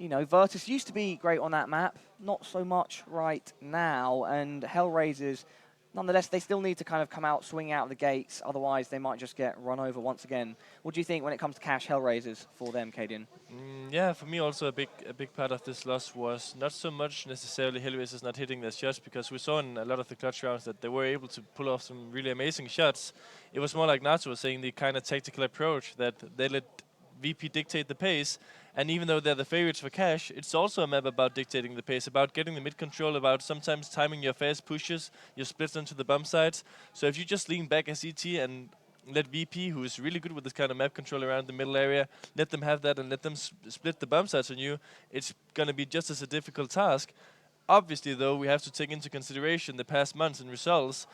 you know, Virtus used to be great on that map, not so much right now, and Hellraisers, nonetheless, they still need to kind of come out, swing out of the gates, otherwise they might just get run over once again. What do you think when it comes to cash Hellraisers for them, Cadian? Yeah, for me also a big part of this loss was not so much necessarily Hellraisers not hitting their shots, because we saw in a lot of the clutch rounds that they were able to pull off some really amazing shots. It was more like Nato was saying, the kind of tactical approach that they let VP dictate the pace, and even though they're the favorites for cash, it's also a map about dictating the pace, about getting the mid control, about sometimes timing your fast pushes, your splits into the bump sides. So if you just lean back as ET and let VP, who is really good with this kind of map control around the middle area, let them have that and let them split the bump sides on you, it's going to be just as a difficult task. Obviously, though, we have to take into consideration the past months and results,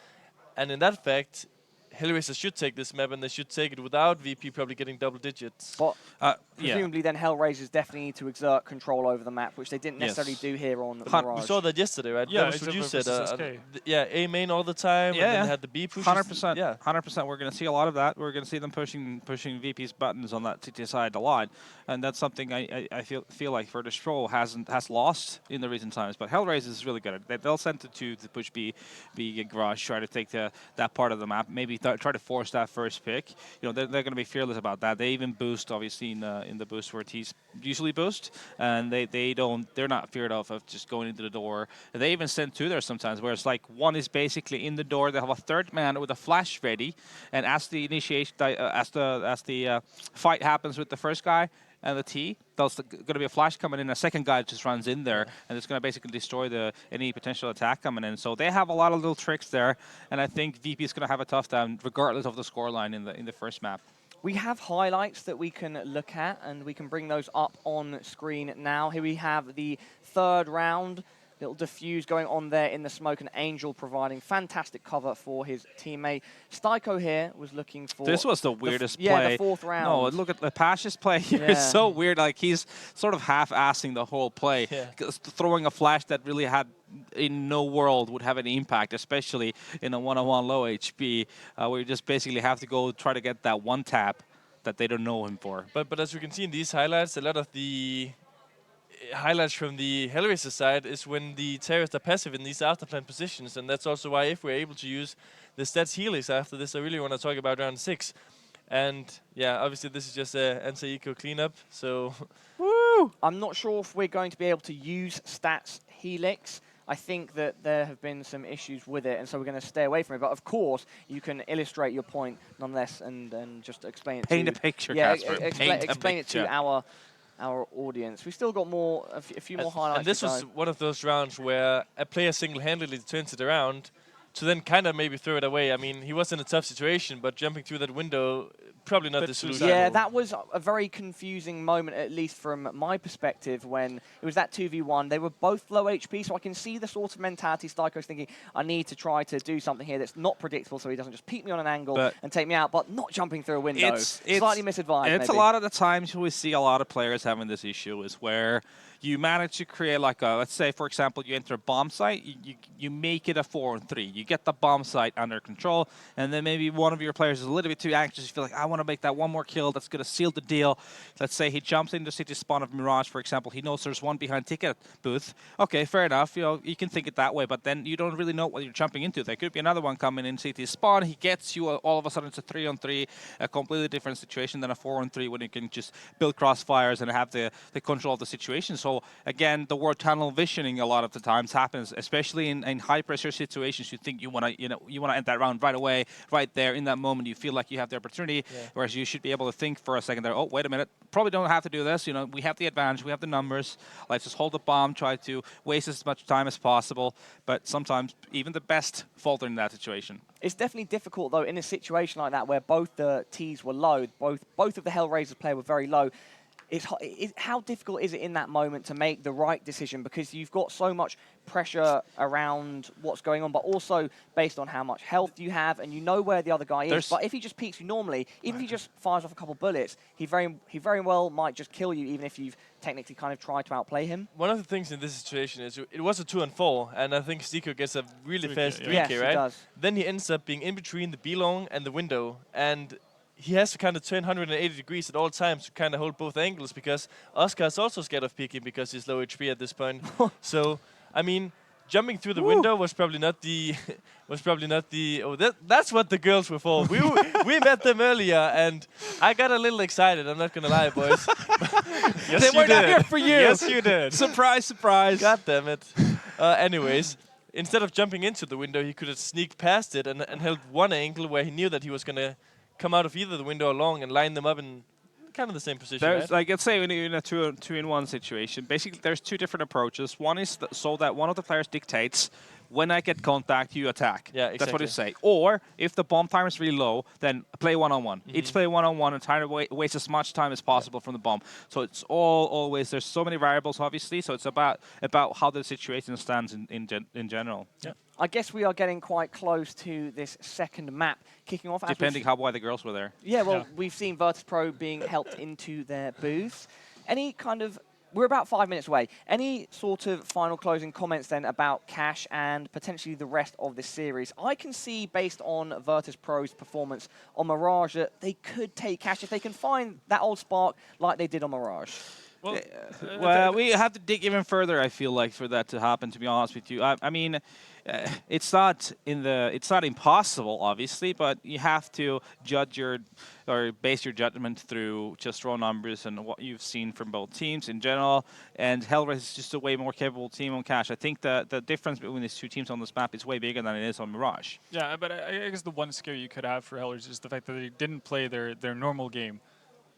and in that fact, Hellraisers should take this map, and they should take it without VP probably getting double digits. But presumably then Hellraisers definitely need to exert control over the map, which they didn't necessarily do here on Mirage. We saw that yesterday, right? Yeah, that was what you said. Yeah, A main all the time, and then they had the B pushes. 100%. Yeah, 100%. We're going to see a lot of that. We're going to see them pushing VP's buttons on that CT side a lot, and that's something I feel like Virtus.pro has lost in the recent times. But Hellraisers is really good at it. They'll send it to push B garage, try to take that part of the map, maybe try to force that first pick. You know, they're going to be fearless about that. They even boost, obviously, in the boost where T's usually boost, and they're not feared of just going into the door. They even send two there sometimes, where it's like one is basically in the door. They have a third man with a flash ready, and as the initiation, as the fight happens with the first guy and the T, there's going to be a flash coming in. A second guy just runs in there, and it's going to basically destroy any potential attack coming in. So they have a lot of little tricks there, and I think VP is going to have a tough time, regardless of the scoreline in the first map. We have highlights that we can look at, and we can bring those up on screen now. Here we have the third round. Little diffuse going on there in the smoke, and Angel providing fantastic cover for his teammate. Styko here was looking for... This was the weirdest play. Yeah, the fourth round. No, look at Lepash's play here. It's so weird. Like, he's sort of half-assing the whole play. Throwing a flash that really had, in no world, would have any impact, especially in a one-on-one low HP, where you just basically have to go try to get that one tap that they don't know him for. But as we can see in these highlights, a lot of the highlights from the Hellraiser side is when the terrorists are passive in these afterplan positions, and that's also why if we're able to use the stats helix after this, I really want to talk about round 6. And yeah, obviously this is just a anti-eco cleanup, so... Woo! I'm not sure if we're going to be able to use stats helix. I think that there have been some issues with it, and so we're going to stay away from it. But of course, you can illustrate your point nonetheless, and just explain it. Paint a picture, Casper. Explain it to our audience. We've still got a few more highlights. And this was one of those rounds where a player single-handedly turns it around to then kind of maybe throw it away. I mean, he was in a tough situation, but jumping through that window, probably not the solution. Yeah, that was a very confusing moment, at least from my perspective, when it was that 2v1. They were both low HP, so I can see the sort of mentality Styko's thinking, I need to try to do something here that's not predictable so he doesn't just peek me on an angle and take me out, but not jumping through a window. Slightly misadvised, It's maybe. a lot of the times we see a lot of players having this issue is where you manage to create like a, let's say, for example, you enter a bomb site, you make it a 4-on-3. You get the bomb site under control, and then maybe one of your players is a little bit too anxious. You feel like, I want to make that one more kill that's going to seal the deal. Let's say he jumps into city spawn of Mirage, for example. He knows there's one behind ticket booth. Okay, fair enough. You know, you can think it that way, but then you don't really know what you're jumping into. There could be another one coming in city spawn. He gets you, all of a sudden it's a 3-on-3, a completely different situation than a 4-on-3 when you can just build crossfires and have the control of the situation. So again, the word tunnel visioning a lot of the times happens, especially in high pressure situations. You think you want to end that round right away, right there in that moment. You feel like you have the opportunity, whereas you should be able to think for a second there. Oh, wait a minute, probably don't have to do this. You know, we have the advantage, we have the numbers. Let's just hold the bomb, try to waste as much time as possible. But sometimes even the best falter in that situation. It's definitely difficult though in a situation like that where both the T's were low, both of the Hellraisers player were very low. How difficult is it in that moment to make the right decision, because you've got so much pressure around what's going on, but also based on how much health you have, and you know where the other guy is. But if he just peeks you normally, even if he just fires off a couple bullets, he very well might just kill you, even if you've technically kind of tried to outplay him. One of the things in this situation is it was a 2-on-4, and I think Styko gets a really fast 3K, yes, right? He does. Then he ends up being in between the B-long and the window, and he has to kind of turn 180 degrees at all times to kind of hold both angles, because Oscar is also scared of peeking because he's low HP at this point. So, I mean, jumping through the window was probably not the Oh, that's what the girls were for. We met them earlier, and I got a little excited. I'm not gonna lie, boys. Yes, They were not here for you. Yes, you did. Surprise, surprise. God damn it. Anyways, instead of jumping into the window, he could have sneaked past it and held one angle where he knew that he was gonna come out of either the window or long and line them up in kind of the same position. There's, right? like, let's say in a two-in-one situation, basically there's two different approaches. One is so that one of the players dictates, when I get contact, you attack. Yeah, exactly. That's what you say. Or, if the bomb time is really low, then play one-on-one. Each play one-on-one and try to waste as much time as possible from the bomb. So it's always, there's so many variables, obviously, so it's about how the situation stands in general. Yeah. I guess we are getting quite close to this second map kicking off. Depending how why the girls were there. Yeah, well, we've seen Virtus.pro being helped into their booth. We're about 5 minutes away. Any sort of final closing comments then about Cash and potentially the rest of this series? I can see, based on Virtus.pro's performance on Mirage, that they could take Cash if they can find that old spark like they did on Mirage. Well, we have to dig even further, I feel like, for that to happen, to be honest with you. I mean, it's not impossible, obviously, but you have to base your judgment through just raw numbers and what you've seen from both teams in general. And Hellraisers is just a way more capable team on Cash. I think the difference between these two teams on this map is way bigger than it is on Mirage. Yeah, but I guess the one scare you could have for Hellraisers is the fact that they didn't play their normal game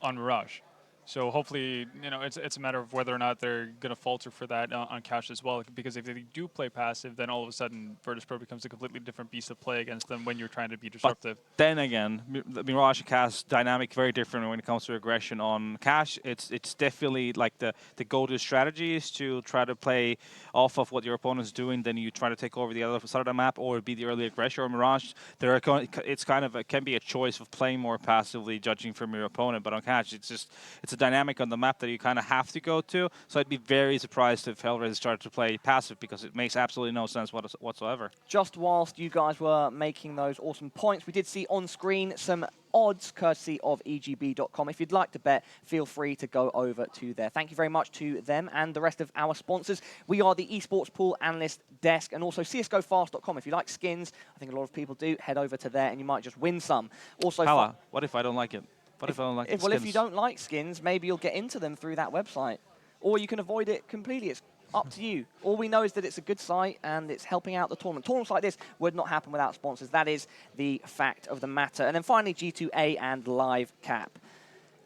on Mirage. So hopefully, it's a matter of whether or not they're going to falter for that on Cash as well. Because if they do play passive, then all of a sudden Virtus.pro becomes a completely different beast to play against them when you're trying to be disruptive. But then again, the Mirage and Cash dynamic very different when it comes to aggression. On Cash, it's definitely like the go-to strategy is to try to play off of what your opponent's doing. Then you try to take over the other side of the map or be the early aggressor. On Mirage, it's kind of can be a choice of playing more passively, judging from your opponent. But on Cash, it's a dynamic on the map that you kind of have to go to. So I'd be very surprised if Hellraisers started to play passive, because it makes absolutely no sense whatsoever. Just whilst you guys were making those awesome points, we did see on screen some odds courtesy of EGB.com. If you'd like to bet, feel free to go over to there. Thank you very much to them and the rest of our sponsors. We are the esports pool analyst desk, and also CSGOfast.com. If you like skins, I think a lot of people do, head over to there and you might just win some. Also, Pala, what if I don't like it? What if I don't like well, if you don't like skins, maybe you'll get into them through that website. Or you can avoid it completely. It's up to you. All we know is that it's a good site and it's helping out the tournament. Tournaments like this would not happen without sponsors. That is the fact of the matter. And then finally, G2A and Live Cap.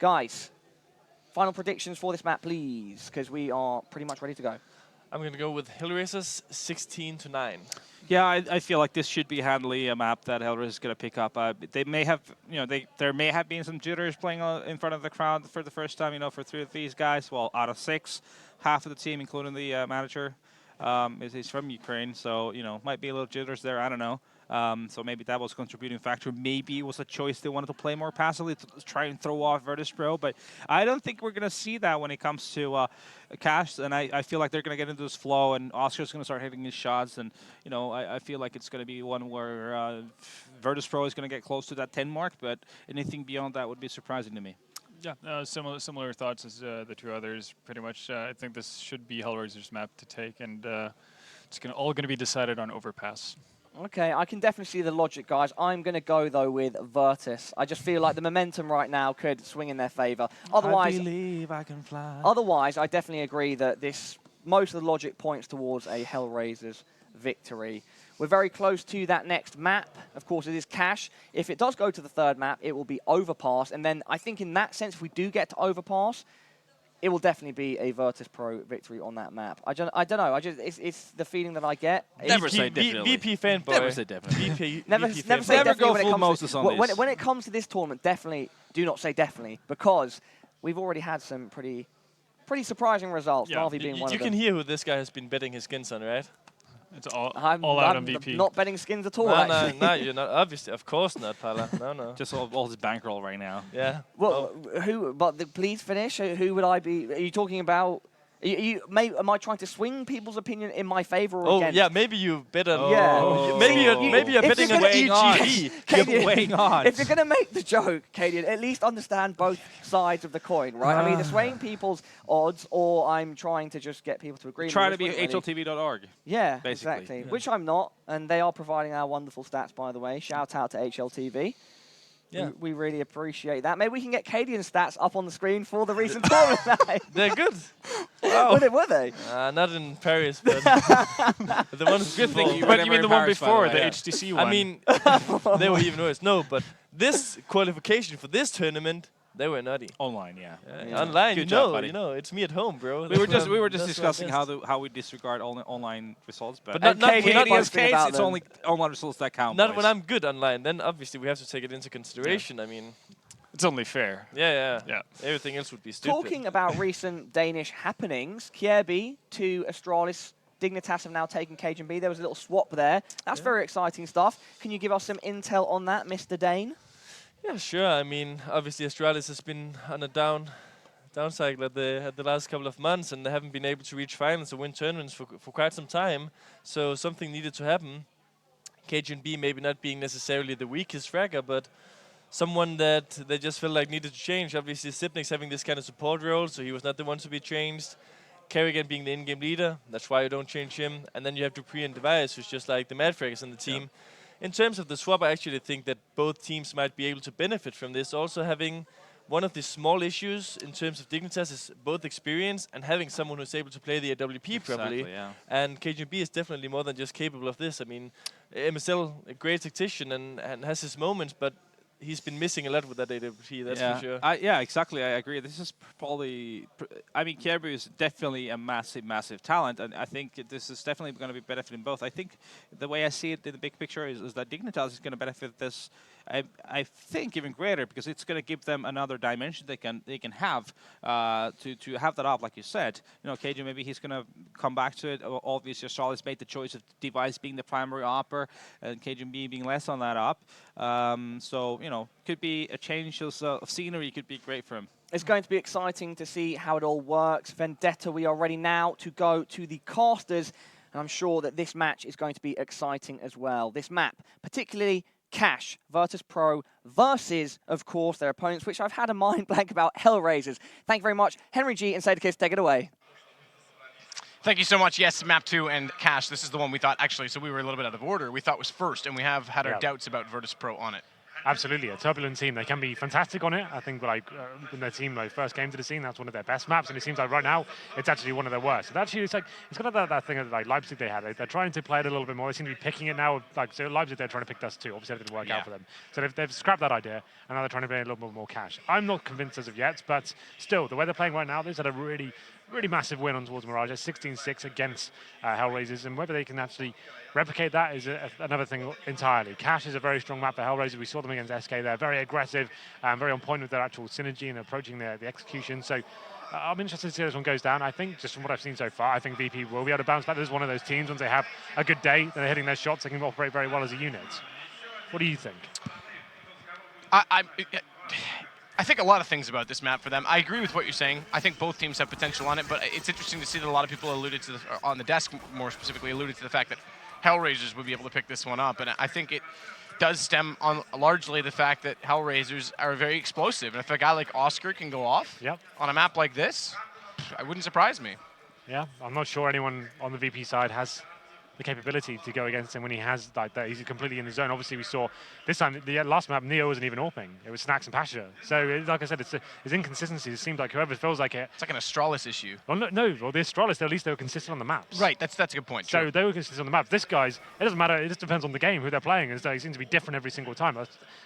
Guys, final predictions for this map, please, because we are pretty much ready to go. I'm going to go with Hellraisers 16-9. Yeah, I feel like this should be handily a map that Hellraisers is going to pick up. They may have, there may have been some jitters playing in front of the crowd for the first time, for 3 of these guys. Well, out of 6, half of the team, including the manager, is from Ukraine. So, might be a little jitters there. I don't know. So maybe that was a contributing factor. Maybe it was a choice they wanted to play more passively to try and throw off Virtus.pro. But I don't think we're going to see that when it comes to Cash. And I feel like they're going to get into this flow, and Oscar's going to start hitting his shots. And, I feel like it's going to be one where Virtus.pro is going to get close to that 10 mark. But anything beyond that would be surprising to me. Yeah, similar thoughts as the two others. Pretty much, I think this should be Hellraiser's map to take. And it's all going to be decided on overpass. Okay, I can definitely see the logic, guys. I'm going to go, though, with Virtus. I just feel like the momentum right now could swing in their favor. Otherwise, I believe I can fly. Otherwise, I definitely agree that most of the logic points towards a Hellraisers victory. We're very close to that next map. Of course, it is Cash. If it does go to the third map, it will be Overpass. And then I think in that sense, if we do get to Overpass, it will definitely be a Virtus.pro victory on that map. I don't know. It's the feeling that I get. Never say definitely. VP fanboy. Never say definitely. VP Never VP say fanboy. Never definitely go when it full comes Moses to, on this. when it comes to this tournament, definitely do not say definitely, because we've already had some pretty surprising results. Yeah. Marvy being one You of them. can hear who this guy has been betting his skins on, right? It's all I'm out on VP. not betting skins at all. No, actually. no, you're not. Obviously, of course not, Pala. No. Just all his bankroll right now. Yeah. Well, who? But please finish. Who would I be? Are you talking about Am I trying to swing people's opinion in my favor or Oh, against? yeah, maybe you bet on... Yeah. Maybe you're If betting you're on gonna- EGB. Katie, weighing odds. if you're going to make the joke, Katie, at least understand both sides of the coin, right? I'm either swaying people's odds or I'm trying to just get people to agree. Try to be really. HLTV.org. Yeah, basically. exactly. Yeah. Which I'm not, and they are providing our wonderful stats, by the way. Shout out to HLTV. Yeah. We really appreciate that. Maybe we can get Cadian's stats up on the screen for the recent tournament night. They're good. Were they? Not in Paris, but the ones Good thing before. you But you never mean in the one Paris, by before, way, the yeah. HTC one? I mean, they were even worse. No, but this qualification for this tournament, they were nutty. online, yeah. Yeah. Online, Good job, buddy. you know, it's me at home, bro. We were just That's discussing my best. how we disregard online results, but But not Katie not posting case, about it's them. only online results that count. not boys. when I'm good online. Then obviously we have to take it into consideration. I mean, It's only fair. yeah. Yeah. Everything else would be stupid. Talking about recent Danish happenings, Kjærby to Astralis. Dignitas have now taken Cajun B. There was a little swap there. That's very exciting stuff. Can you give us some intel on that, Mr. Dane? Yeah, sure. I mean, obviously Astralis has been on a down cycle at the last couple of months, and they haven't been able to reach finals or win tournaments for quite some time. So something needed to happen. Cajun B maybe not being necessarily the weakest fragger, but someone that they just felt like needed to change. Obviously, Sipnik's having this kind of support role, so he was not the one to be changed. Kerrigan being the in-game leader, that's why you don't change him. And then you have Dupree and Device, who's just like the mad fraggers on the team. Yeah. In terms of the swap, I actually think that both teams might be able to benefit from this. Also having one of the small issues in terms of Dignitas is both experience and having someone who's able to play the AWP properly. Yeah. And KGB is definitely more than just capable of this. I mean, MSL, a great tactician and has his moments, but he's been missing a lot with that AWP, that's for sure. Yeah, exactly. I agree. This is probably... I mean, Kjærby is definitely a massive talent, and I think this is definitely going to be benefiting both. I think the way I see it in the big picture is that Dignitas is going to benefit this, I think, even greater, because it's going to give them another dimension they can have to have that up, like you said. You know, KJ, maybe he's going to come back to it. Obviously, Charlotte's made the choice of Device being the primary opper and KJB being less on that up. So, you know, could be a change of scenery, could be great for him. It's going to be exciting to see how it all works. Vendetta, we are ready now to go to the casters, and I'm sure that this match is going to be exciting as well. This map, particularly Cash, Virtus.pro versus, of course, their opponents, which I've had a mind blank about, Hellraisers. Thank you very much. Henry G and Sadakis, take it away. Thank you so much. Yes, map 2 and Cash, this is the one we thought, actually, so we were a little bit out of order. We thought was first, and we have had our doubts about Virtus.pro on it. Absolutely, a turbulent team. They can be fantastic on it. I think like when their team first came to the scene, that's one of their best maps, and it seems like right now it's actually one of their worst. So actually, it's kind of that thing that like Leipzig they had. They're trying to play it a little bit more. They seem to be picking it now. Like so, Leipzig they're trying to pick Dust too. Obviously, that didn't work out for them. So they've scrapped that idea, and now they're trying to play a little bit more Cash. I'm not convinced as of yet, but still, the way they're playing right now, they've had a really massive win on towards Mirage, 16-6 against Hellraisers, and whether they can actually replicate that is another thing entirely. Cash is a very strong map for Hellraisers. We saw them against SK. They're very aggressive and very on point with their actual synergy and approaching the execution. So I'm interested to see how this one goes down. I think, just from what I've seen so far, I think VP will be able to bounce back. This is one of those teams, once they have a good day, they're hitting their shots, they can operate very well as a unit. What do you think? I think a lot of things about this map for them. I agree with what you're saying. I think both teams have potential on it, but it's interesting to see that a lot of people alluded to, on the desk more specifically, alluded to the fact that Hellraisers would be able to pick this one up. And I think it does stem on largely the fact that Hellraisers are very explosive. And if a guy like Oscar can go off on a map like this, it wouldn't surprise me. Yeah, I'm not sure anyone on the VP side has the capability to go against him when he has like that. He's completely in the zone. Obviously, we saw this time, the last map, Neo wasn't even AWPing. It was Snacks and Pasha. So, like I said, it's inconsistencies. It seems like whoever feels like it. It's like an Astralis issue. Well, no. Well, the Astralis, at least they were consistent on the maps. Right, that's a good point. So they were consistent on the maps. This guy's, it doesn't matter. It just depends on the game, who they're playing. They seem to be different every single time.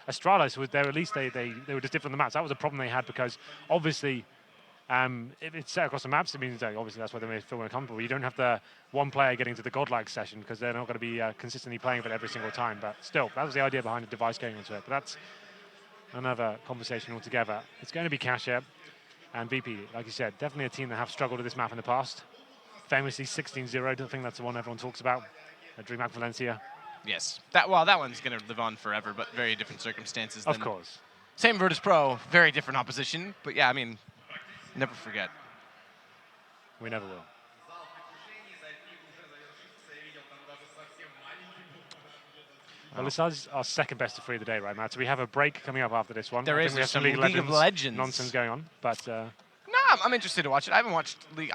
Astralis was there, at least they were just different on the maps. That was a problem they had because obviously, if it's set across the maps, it means obviously that's where they may feel more comfortable. You don't have the one player getting to the godlike session because they're not going to be consistently playing of it every single time. But still, that was the idea behind the device going into it. But that's another conversation altogether. It's going to be Cash here. And VP, like you said, definitely a team that have struggled with this map in the past. Famously 16-0, I think that's the one everyone talks about. DreamHack Valencia. Yes. That one's going to live on forever, but very different circumstances. Of course. Same Virtus.pro, very different opposition. But yeah, I mean, never forget. We never will. Well, this is our second best of 3 of the day, right, Matt? So we have a break coming up after this one. There I is. think we There's have some League of Legends nonsense going on, but No, I'm interested to watch it. I haven't watched League.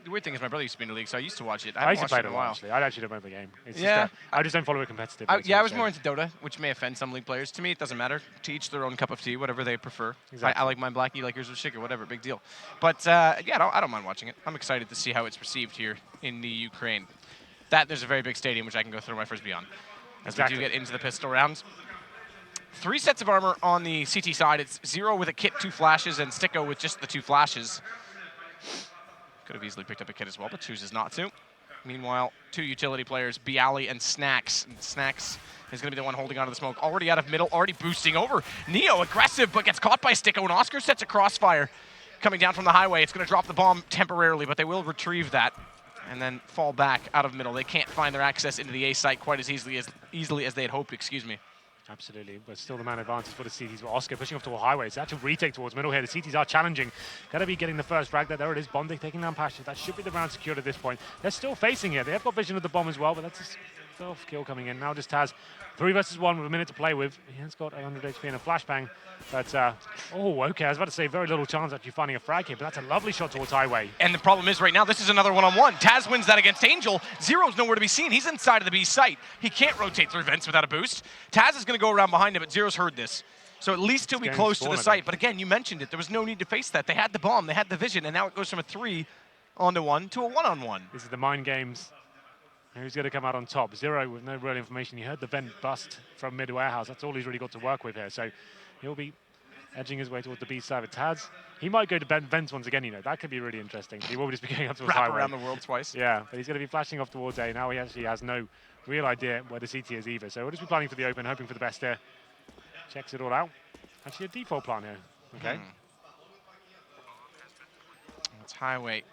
The weird thing is my brother used to be in the league, so I used to watch it. I I haven't used to watched play it it in a a lot, while. actually. I actually don't remember the game. It's Yeah. just I just don't follow it competitively. Yeah, I was more into Dota, which may offend some league players. To me, it doesn't matter. To each their own cup of tea, whatever they prefer. Exactly. I like mine black, you like yours with sugar, whatever, big deal. But yeah, I don't mind watching it. I'm excited to see how it's received here in the Ukraine. There's a very big stadium, which I can go throw my frisbee on. As we do get into the pistol rounds. 3 sets of armor on the CT side. It's 0 with a kit, 2 flashes, and Sticko with just the 2 flashes. Could have easily picked up a kit as well, but chooses not to. Meanwhile, 2 utility players, Bialy and Snacks. And Snacks is going to be the one holding onto the smoke. Already out of middle, already boosting over. Neo aggressive, but gets caught by Sticko, and Oscar sets a crossfire. Coming down from the highway, it's going to drop the bomb temporarily, but they will retrieve that and then fall back out of middle. They can't find their access into the A site quite as easily as they had hoped, excuse me. Absolutely, but still the man advantage for the CTs. But Oscar pushing off to a highway. It's actual retake towards middle here. The CTs are challenging. Got to be getting the first frag there. There it is. Bondic taking down Pasha. That should be the round secured at this point. They're still facing it. They have got vision of the bomb as well, but that's a self-kill coming in. Now just has 3 versus 1 with a minute to play with. He has got 100 HP and a flashbang. But, oh, okay. I was about to say very little chance actually finding a frag here, but that's a lovely shot towards highway. And the problem is right now, this is another one-on-one. Taz wins that against Angel. Zero's nowhere to be seen. He's inside of the B site. He can't rotate through vents without a boost. Taz is going to go around behind him, but Zero's heard this. So at least he'll be close to the site. But again, you mentioned it. There was no need to face that. They had the bomb. They had the vision. And now it goes from a 3 onto 1 to a 1-on-1. This is the mind games. Who's going to come out on top? Zero with no real information. You heard the vent bust from mid-warehouse. That's all he's really got to work with here. So he'll be edging his way towards the B side with Taz. He might go to vents once again, you know. That could be really interesting. He will just be going up towards highway. Around the world twice. Yeah, but he's going to be flashing off towards A. Now he actually has no real idea where the CT is either. So we'll just be planning for the open, hoping for the best here. Checks it all out. Actually a default plan here. Okay. That's highway.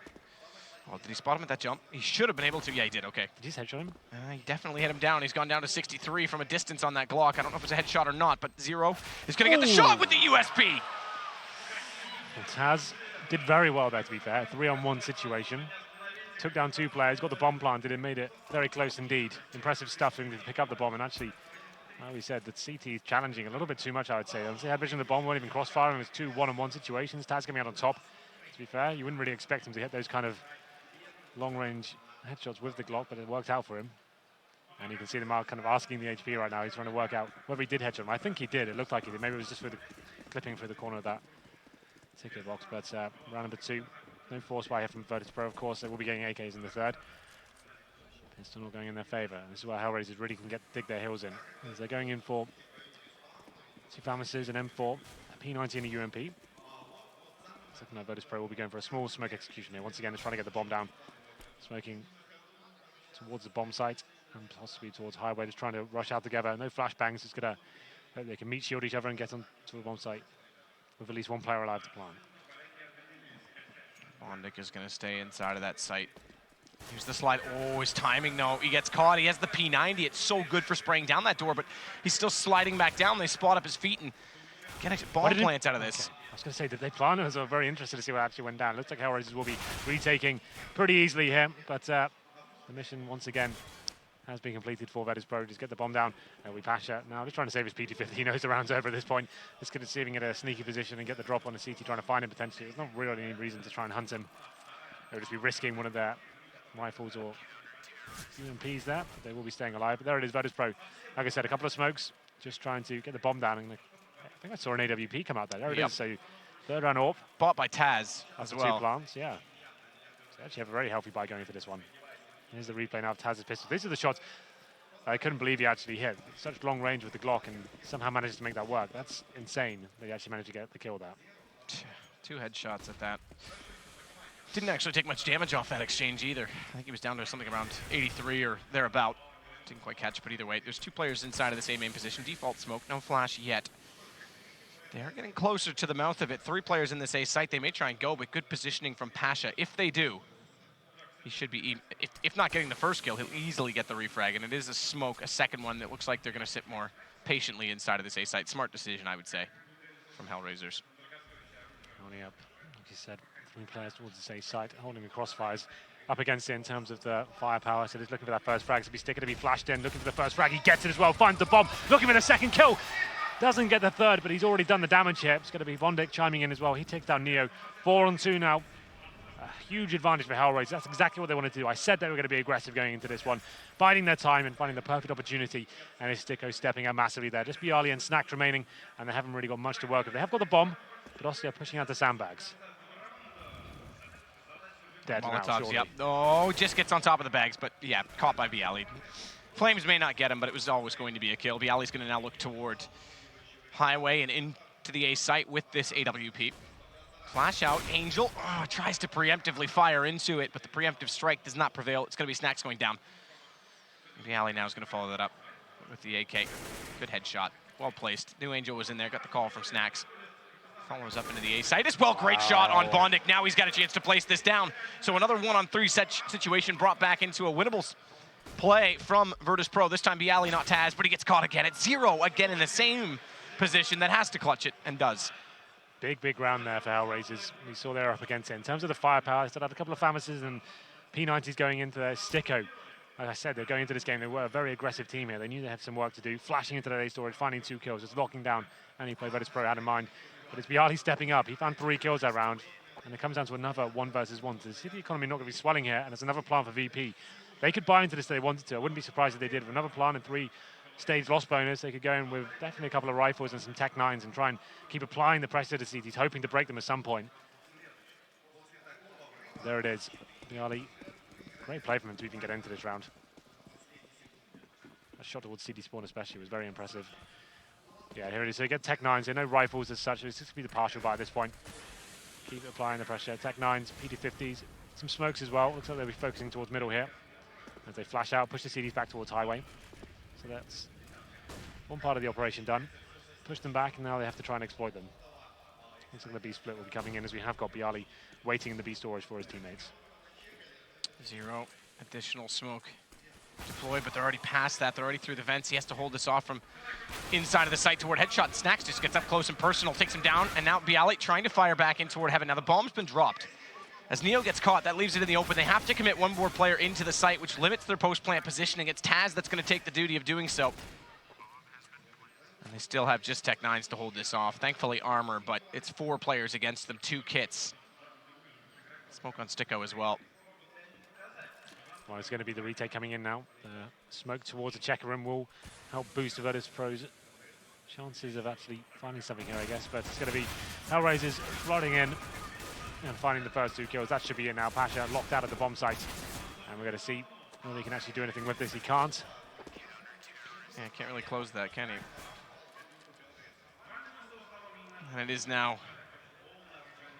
Oh, did he spot him at that jump? He should have been able to. Yeah, he did. Okay. Did he just headshot him? He definitely hit him down. He's gone down to 63 from a distance on that Glock. I don't know if it's a headshot or not, but Zero is going to get the shot with the USP. And Taz did very well there, to be fair. 3-on-1 situation. Took down 2 players, got the bomb planted and made it very close indeed. Impressive stuff for him to pick up the bomb, and actually, like we said, the CT is challenging a little bit too much, I would say. They had vision of the bomb, weren't even crossfiring. It was 2 1-on-1 situations. Taz coming out on top. To be fair, you wouldn't really expect him to hit those kind of long-range headshots with the Glock, but it worked out for him. And you can see them kind of asking the HP right now. He's trying to work out whether he did headshot him. I think he did. It looked like he did. Maybe it was just for the clipping through the corner of that ticket box. But round number 2, no force buy here from Virtus.pro, of course. They will be getting AKs in the third. Pistol not going in their favor. This is where Hellraisers really can dig their heels in. As they're going in for 2 Famises, an M4, a P90 and a UMP. Second night Virtus.pro will be going for a small smoke execution here. Once again, they're trying to get the bomb down. Smoking towards the bomb site and possibly towards highway, just trying to rush out together. No flashbangs, just gonna hope they can meet shield each other and get on to the bomb site with at least 1 player alive to plant. Bondic is going to stay inside of that site. Here's the slide. Oh, his timing, though. He gets caught. He has the P90. It's so good for spraying down that door, but he's still sliding back down. They spot up his feet and get a bomb plants out of this. Okay. I was going to say, did they plan it? I was very interested to see what actually went down. Looks like Hellraisers will be retaking pretty easily here, but the mission, once again, has been completed for Virtus.pro. Just get the bomb down. We Pasha now just trying to save his PT-50. He knows the round's over at this point. Just going to see him in a sneaky position and get the drop on the CT, trying to find him potentially. There's not really any reason to try and hunt him. They would just be risking one of their rifles or UMPs there. But they will be staying alive. But there it is, Virtus.pro. Like I said, a couple of smokes, just trying to get the bomb down. And I think I saw an AWP come out there. There it is. So third round AWP. Bought by Taz as well. 2 plants, yeah. So they actually have a very healthy buy going for this one. Here's the replay now of Taz's pistol. These are the shots I couldn't believe he actually hit. Such long range with the Glock and somehow manages to make that work. That's insane that he actually managed to get the kill there. 2 headshots at that. Didn't actually take much damage off that exchange either. I think he was down to something around 83 or thereabout. Didn't quite catch, but either way, there's 2 players inside of the same main position. Default smoke, no flash yet. They are getting closer to the mouth of it. 3 players in this A site. They may try and go, but good positioning from Pasha. If they do, he should be, if not getting the first kill, he'll easily get the refrag. And it is a smoke, a second one that looks like they're going to sit more patiently inside of this A site. Smart decision, I would say, from Hellraisers. Only up, like you said, 3 players towards the safe site, holding the crossfires up against it in terms of the firepower. So he's looking for that first frag. So be sticking to be flashed in, looking for the first frag. He gets it as well, finds the bomb, looking for the second kill. Doesn't get the third, but he's already done the damage here. It's going to be Vondik chiming in as well. He takes down Neo. 4-on-2 now. A huge advantage for Hellraisers. That's exactly what they wanted to do. I said they were going to be aggressive going into this one, biding their time and finding the perfect opportunity. And it's Sticko stepping up massively there. Just Bialy and Snack remaining, and they haven't really got much to work with. They have got the bomb, but Oscar pushing out the sandbags. Dead now, Molotovs, surely. yep. Oh, just gets on top of the bags, but yeah, caught by Bialy. Flames may not get him, but it was always going to be a kill. Bialy's going to now look toward Highway and into the A site with this AWP. Flash out, Angel tries to preemptively fire into it, but the preemptive strike does not prevail. It's going to be Snacks going down. Bialy now is going to follow that up with the AK. Good headshot, well placed. New Angel was in there, got the call from Snacks. Follows up into the A site as well. Great shot on Vondik. Now he's got a chance to place this down. So another 1-on-3 situation brought back into a winnable play from Virtus.pro. This time Bialy, not Taz, but he gets caught again at 0, again in the same position that has to clutch it, and does. Big round there for Hellraisers. We saw they're up against it. In terms of the firepower, they still had a couple of Famises and P90s going into their Sticko. Like I said, they're going into this game. They were a very aggressive team here. They knew they had some work to do. Flashing into their A storage, finding 2 kills, just locking down any play Virtus.pro had in mind. But it's Bialy stepping up. He found 3 kills that round. And it comes down to another 1 versus 1. To see the economy not going to be swelling here, and there's another plan for VP. They could buy into this if they wanted to. I wouldn't be surprised if they did. With another plan and 3 stage loss bonus, they could go in with definitely a couple of rifles and some Tech 9s and try and keep applying the pressure to CTs, hoping to break them at some point. There it is. Bialy, great play from him to even get into this round. A shot towards CT spawn especially was very impressive. Yeah, here it is. So you get Tech 9s, there are no rifles as such. It's just going to be the partial buy at this point. Keep applying the pressure. Tech 9s, PT50s, some smokes as well. Looks like they'll be focusing towards middle here. As they flash out, push the CDs back towards Highway. So that's one part of the operation done. Push them back, and now they have to try and exploit them. Looks like the B split will be coming in as we have got Bialy waiting in the B storage for his teammates. 0 additional smoke deployed, but they're already past that. They're already through the vents. He has to hold this off from inside of the site toward headshot. Snacks just gets up close and personal, takes him down, and now Bialy trying to fire back in toward heaven. Now the bomb's been dropped. As Neo gets caught, that leaves it in the open. They have to commit 1 more player into the site, which limits their post-plant positioning. It's Taz that's going to take the duty of doing so. And they still have just Tech 9s to hold this off. Thankfully armor, but it's 4 players against them, 2 kits. Smoke on Sticko as well. Well, it's going to be the retake coming in now. Smoke towards the checker room will help boost Virtus.pro's chances of actually finding something here, I guess. But it's going to be Hellraisers flooding in and finding the first 2 kills. That should be it now. Pasha locked out at the bomb site. And we're going to see whether he can actually do anything with this. He can't. Yeah, can't really close that, can he? And it is now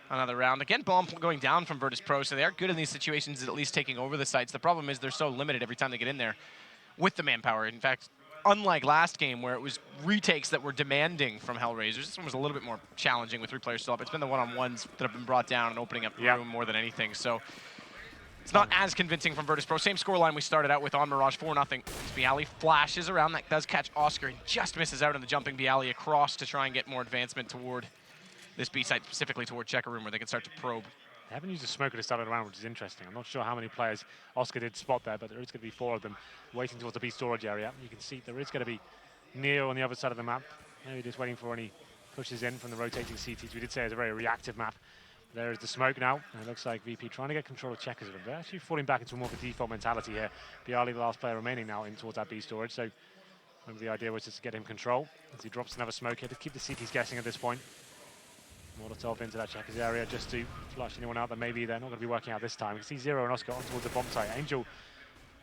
another round. Again, bomb going down from Virtus.pro, so they are good in these situations, at least taking over the sites. The problem is they're so limited every time they get in there with the manpower. In fact, unlike last game where it was retakes that were demanding from Hellraisers, this one was a little bit more challenging with 3 players still up. It's been the one-on-ones that have been brought down and opening up room more than anything. So it's not as convincing from Virtus.pro. Same scoreline we started out with on Mirage, 4-0. Bialy flashes around. That does catch Oscar and just misses out on the jumping Bialy across to try and get more advancement toward this B site, specifically toward checker room where they can start to probe. They haven't used a smoker to start it around, which is interesting. I'm not sure how many players Oscar did spot there, but there is going to be 4 of them waiting towards the B storage area. You can see there is going to be Neo on the other side of the map. Maybe just waiting for any pushes in from the rotating CTs. We did say it's a very reactive map. There is the smoke now, and it looks like VP trying to get control of checkers. They're actually falling back into more of a default mentality here. Bialy, the last player remaining now, in towards that B storage. So maybe the idea was just to get him control as he drops another smoke here to keep the CTs guessing at this point. Molotov into that checkers area just to flush anyone out that maybe they're not going to be working out this time. You can see Zero and Oscar on towards the bomb site. Angel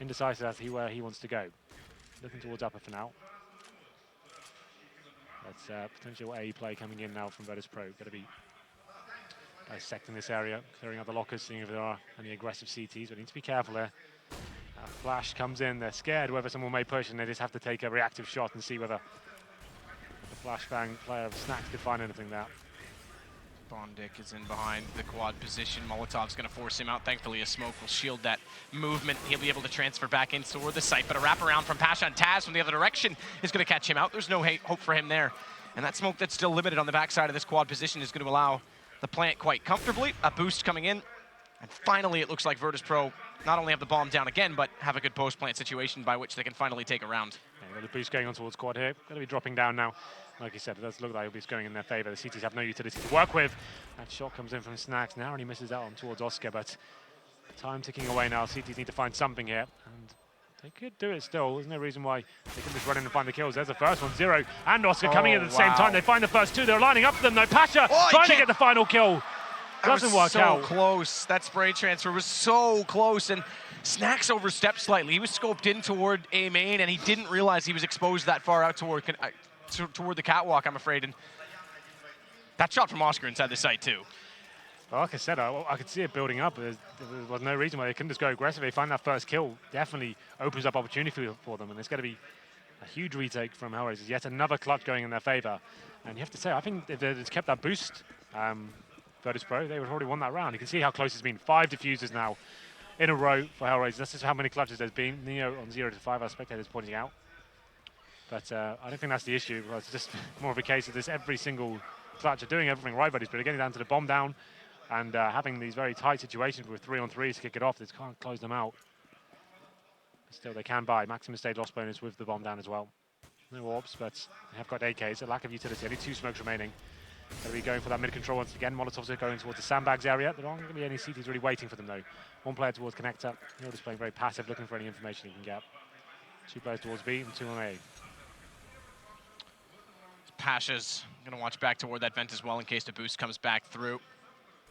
indecisive as to where he wants to go. Looking towards upper for now. That's potential A play coming in now from Virtus.pro. Going to be dissecting this area, clearing out the lockers, seeing if there are any aggressive CTs, but need to be careful there. Flash comes in, they're scared whether someone may push, and they just have to take a reactive shot and see whether the flashbang player of Snacks could find anything there. Vondik is in behind the quad position. Molotov's going to force him out. Thankfully, a smoke will shield that movement. He'll be able to transfer back in toward the site, but a wraparound from Pasha and Taz from the other direction is going to catch him out. There's no hope for him there. And that smoke that's still limited on the backside of this quad position is going to allow the plant quite comfortably. A boost coming in. And finally, it looks like Virtus.pro not only have the bomb down again, but have a good post-plant situation by which they can finally take a round. Yeah, got the boost going on towards quad here. Going to be dropping down now. Like you said, it does look like it's going in their favour. The CTs have no utility to work with. That shot comes in from Snacks now, and he misses out on towards Oscar, but time ticking away now. CTs need to find something here, and they could do it still. There's no reason why they can just run in and find the kills. There's the first one, 0, and Oscar coming in at the same time. They find the first two. They're lining up for them, though. Pasha trying to get the final kill. Doesn't work out. So close. That spray transfer was so close, and Snacks overstepped slightly. He was scoped in toward A main, and he didn't realize he was exposed that far out toward the catwalk, I'm afraid. And that shot from Oscar inside the site, too. Well, like I said, I could see it building up. There was no reason why they couldn't just go aggressive. They find that first kill, definitely opens up opportunity for them, and it's going to be a huge retake from Hellraisers. Yet another clutch going in their favour. And you have to say, I think if they had kept that boost, Virtus.pro, they would have already won that round. You can see how close it's been. 5 diffusers now in a row for Hellraisers. That's just how many clutches there's been. Neo on 0 to 5, our spectators pointing out. But I don't think that's the issue. It's just more of a case of this every single clutch are doing everything right, but they're getting down to the bomb down and having these very tight situations with 3-on-3s to kick it off. They can't close them out. But still, they can buy maximum stage loss bonus with the bomb down as well. No orbs, but they have got AKs. A lack of utility. Only 2 smokes remaining. Going to be going for that mid-control once again. Molotovs are going towards the sandbags area. There aren't going to be any CTs really waiting for them, though. One player towards connector. Neil just playing very passive, looking for any information he can get. 2 players towards B and 2 on A. Pasha's going to watch back toward that vent as well in case the boost comes back through.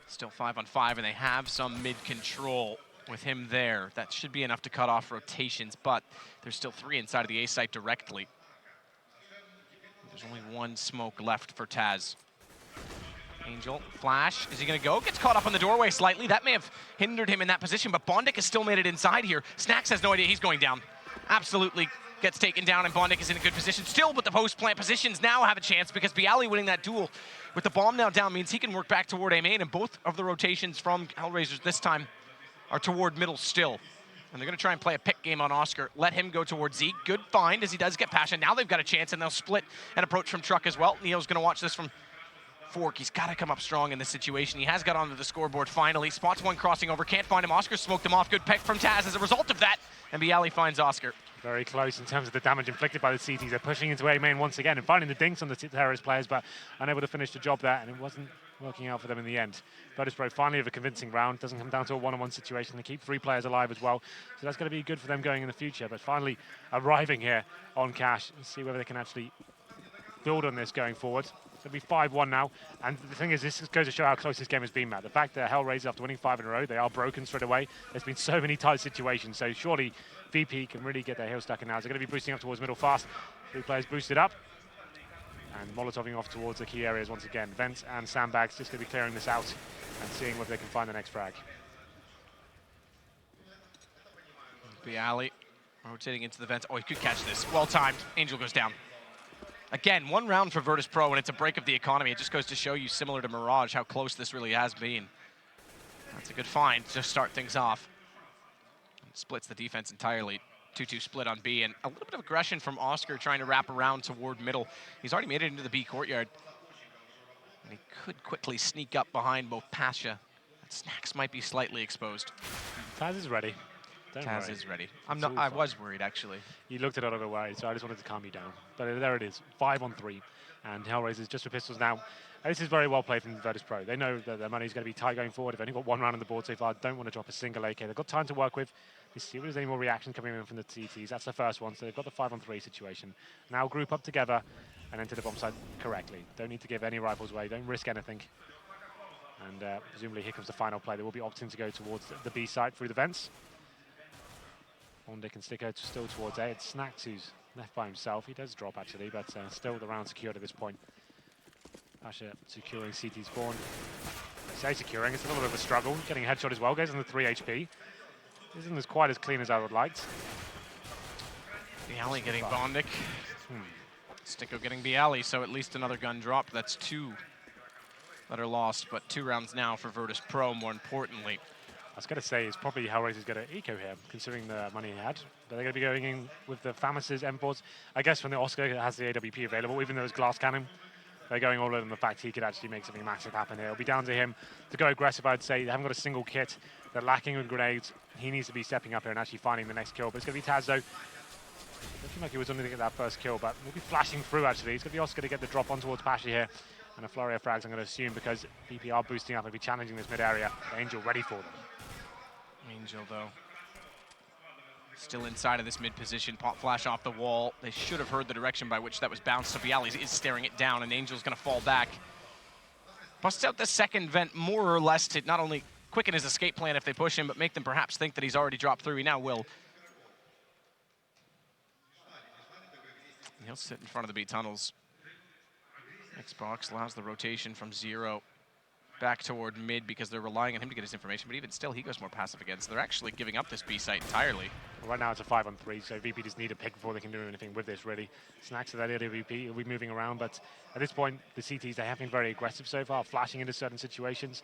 Still 5-on-5, and they have some mid-control with him there. That should be enough to cut off rotations, but there's still 3 inside of the A site directly. There's only 1 smoke left for Taz. Angel, flash, is he gonna go? Gets caught up on the doorway slightly. That may have hindered him in that position, but Bondik has still made it inside here. Snacks has no idea he's going down. Absolutely gets taken down, and Bondik is in a good position still, but the post-plant positions now have a chance because Bialy winning that duel with the bomb now down means he can work back toward A main, and both of the rotations from Hellraisers this time are toward middle still. And they're going to try and play a pick game on Oscar. Let him go towards Zeke. Good find as he does get Pasha. Now they've got a chance, and they'll split and approach from truck as well. Neo's going to watch this from Fork. He's got to come up strong in this situation. He has got onto the scoreboard finally. Spots one crossing over. Can't find him. Oscar smoked him off. Good pick from Taz as a result of that. And Bialy finds Oscar. Very close in terms of the damage inflicted by the CTs. They're pushing into A main once again and finding the dinks on the terrorist players, but unable to finish the job there, and it wasn't working out for them in the end. Virtus.pro finally have a convincing round. Doesn't come down to a 1-on-1 situation. They keep 3 players alive as well, so that's going to be good for them going in the future. But finally arriving here on Cash and see whether they can actually build on this going forward. It'll be 5-1 now, and the thing is, this goes to show how close this game has been, Matt. The fact that Hellraisers, after winning 5 in a row, they are broken straight away. There's been so many tight situations, so surely VP can really get their heel stuck in now. They're going to be boosting up towards middle fast. 3 players boosted up, and Molotoving off towards the key areas once again. Vents and sandbags just going to be clearing this out and seeing whether they can find the next frag. Bialy rotating into the vents. Oh, he could catch this. Well timed. Angel goes down. Again, 1 round for Virtus.pro, and it's a break of the economy. It just goes to show you, similar to Mirage, how close this really has been. That's a good find to start things off. Splits the defense entirely. 2-2 split on B, and a little bit of aggression from Oscar trying to wrap around toward middle. He's already made it into the B courtyard. And he could quickly sneak up behind both Pasha. Snacks might be slightly exposed. Taz is ready. Taz is ready. I was worried, actually. You looked at it other way, so I just wanted to calm you down. But there it is, 5-on-3. And Hellraisers just with pistols now. And this is very well played from Virtus.pro. They know that their money's going to be tight going forward. They've only got 1 round on the board so far. Don't want to drop a single AK. They've got time to work with. We see if there's any more reaction coming in from the TTs. That's the first one, so they've got the 5-on-3 situation. Now group up together and enter the bomb site correctly. Don't need to give any rifles away. Don't risk anything. And presumably here comes the final play. They will be opting to go towards the B site through the vents. Bondik and Sticker still towards A. It's Snacks who's left by himself. He does drop actually, but still the round secured at this point. Pasha securing CT spawn. I say securing, it's a little bit of a struggle. Getting a headshot as well, goes on the 3 HP. Isn't as quite as clean as I would like. Bialy getting Bondik. Sticko getting Bialy, so at least another gun dropped. That's 2 that are lost, but 2 rounds now for Virtus.pro, more importantly. I was going to say, it's probably Hellraisers get an eco here, considering the money he had. But they're going to be going in with the FAMAS's M4s. I guess when the Oscar has the AWP available, even though it's glass cannon, They're going all in on the fact he could actually make something massive happen here. It'll be down to him to go aggressive, I'd say. They haven't got a single kit. They're lacking in grenades. He needs to be stepping up here and actually finding the next kill. But it's going to be Taz, though. Looking like he was only to get that first kill, but we'll be flashing through, actually. It's going to be Oscar to get the drop on towards Pasha here. And a flurry of frags, I'm going to assume, because BP are boosting up and be challenging this mid-area. Angel ready for them. Angel, though, still inside of this mid position. Pop flash off the wall. They should have heard the direction by which that was bounced. So Bialy is staring it down, and Angel's going to fall back. Busts out the second vent more or less to not only quicken his escape plan if they push him, but make them perhaps think that he's already dropped through. He now will. He'll sit in front of the B tunnels. Xbox allows the rotation from 0 back toward mid because they're relying on him to get his information, but even still, he goes more passive again, so they're actually giving up this B site entirely. Well, right now it's a 5-on-3, so VP just need a pick before they can do anything with this, really. Snacks at that area, VP will be moving around, but at this point, the CTs, they have been very aggressive so far, flashing into certain situations.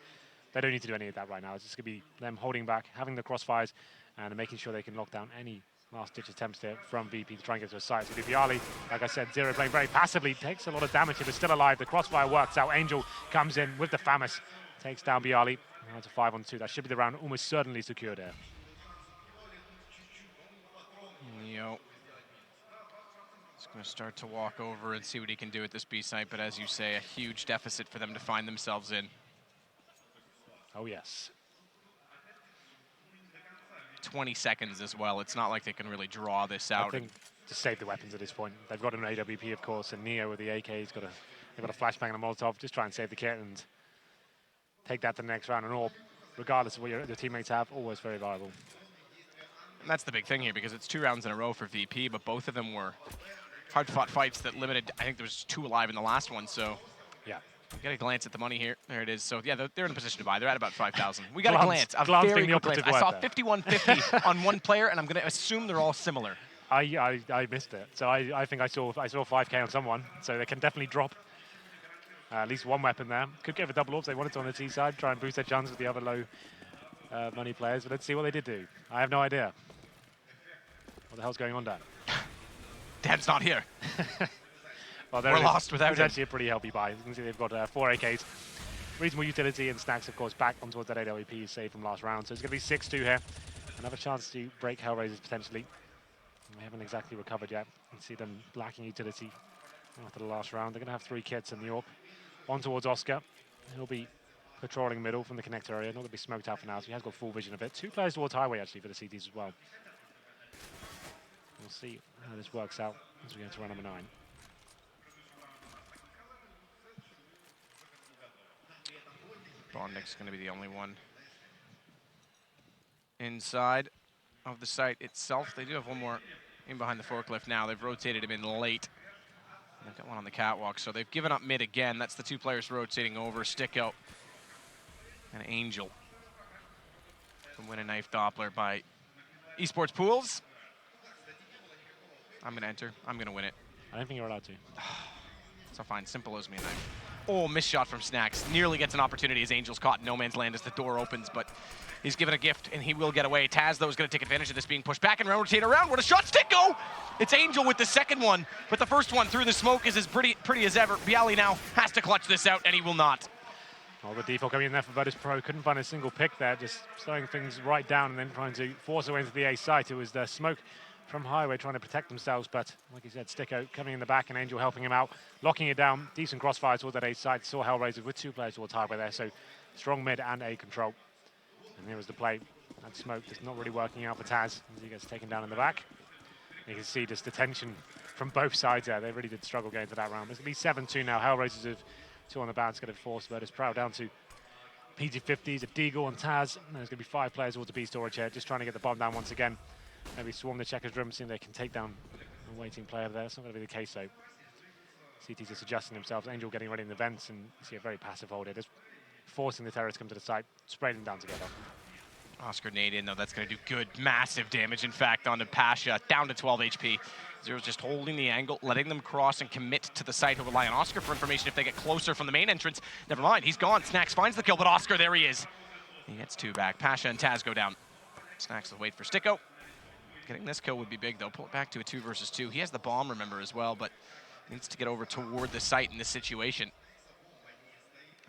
They don't need to do any of that right now. It's just going to be them holding back, having the crossfires, and making sure they can lock down any last-ditch attempts there from VP to try and get to a site. So Bialy, like I said, Zero playing very passively, takes a lot of damage here, but still alive. The crossfire works out. Angel comes in with the FAMAS, takes down Bialy. Now it's a 5-on-2. That should be the round almost certainly secured there. Neo is going to start to walk over and see what he can do at this B site, but as you say, a huge deficit for them to find themselves in. Oh, yes. 20 seconds as well. It's not like they can really draw this out. I think to save the weapons at this point. They've got an AWP, of course, and Neo with the AK, they've got a flashbang and a Molotov. Just try and save the kit and take that to the next round. And all, regardless of what your teammates have, always very viable. And that's the big thing here, because it's 2 rounds in a row for VP, but both of them were hard-fought fights that limited. I think there was 2 alive in the last one, so yeah. Get a glance at the money here. There it is. So yeah, they're in a position to buy. They're at about 5,000. We got a glance. A very quick glance. I saw 5150 on one player, and I'm going to assume they're all similar. I missed it. So I think I saw 5K on someone. So they can definitely drop at least one weapon there. Could get a double orbs. They wanted to on the T side, try and boost their chances with the other low money players. But let's see what they did do. I have no idea. What the hell's going on, Dan? Dan's not here. Well, we're lost without him. It's actually a pretty healthy buy. You can see they've got 4 AKs. Reasonable utility, and Snacks, of course, back on towards that AWP saved from last round. So it's going to be 6-2 here. Another chance to break Hellraisers, potentially. We haven't exactly recovered yet. You can see them lacking utility after the last round. They're going to have 3 kits in the AWP. On towards Oscar. He'll be patrolling middle from the connector area. Not going to be smoked out for now, so he has got full vision of it. 2 players towards highway, actually, for the CTs as well. We'll see how this works out as we go to round number 9. Bondik's going to be the only one inside of the site itself. They do have one more in behind the forklift now. They've rotated him in late. They've got one on the catwalk, so they've given up mid again. That's the 2 players rotating over, Sticko and Angel. Can win a knife Doppler by Esports Pools. I'm going to enter. I'm going to win it. I don't think you're allowed to. So fine, simple as me a knife. Oh, missed shot from Snacks. Nearly gets an opportunity as Angel's caught in no man's land as the door opens, but he's given a gift and he will get away. Taz, though, is going to take advantage of this being pushed back and rotate around. What a shot, Sticko! It's Angel with the second one, but the first one through the smoke is as pretty as ever. Bialy now has to clutch this out, and he will not. Well, the default coming in there for Virtus.pro. Couldn't find a single pick there, just slowing things right down and then trying to force away into the A site. It was the smoke from Highway trying to protect themselves, but like you said, Sticko coming in the back and Angel helping him out, locking it down. Decent crossfire towards that A site. Saw Hellraisers with 2 players towards Highway there, so strong mid and A control. And here was the play. That smoke just not really working out for Taz as he gets taken down in the back. You can see just the tension from both sides there. They really did struggle getting to that round. It's going to be 7-2 now. Hellraisers have 2 on the bounce, going to force Virtus.pro down to PG50s, a Deagle and Taz. And there's going to be 5 players towards the B storage here, just trying to get the bomb down once again. Maybe swarm the checkers room, seeing they can take down a waiting player there. It's not going to be the case, though. CT's just adjusting themselves. Angel getting ready in the vents, and you see a very passive hold here, just forcing the terrorists to come to the site, spraying them down together. Oscar nade in, though. That's going to do good, massive damage, in fact, onto Pasha, down to 12 HP. Zero's just holding the angle, letting them cross and commit to the site. He'll rely on Oscar for information if they get closer from the main entrance. Never mind, he's gone. Snacks finds the kill, but Oscar, there he is. He gets 2 back. Pasha and Taz go down. Snacks will wait for Sticko. Getting this kill would be big, though. Pull it back to a 2 versus 2. He has the bomb, remember, as well, but needs to get over toward the site in this situation.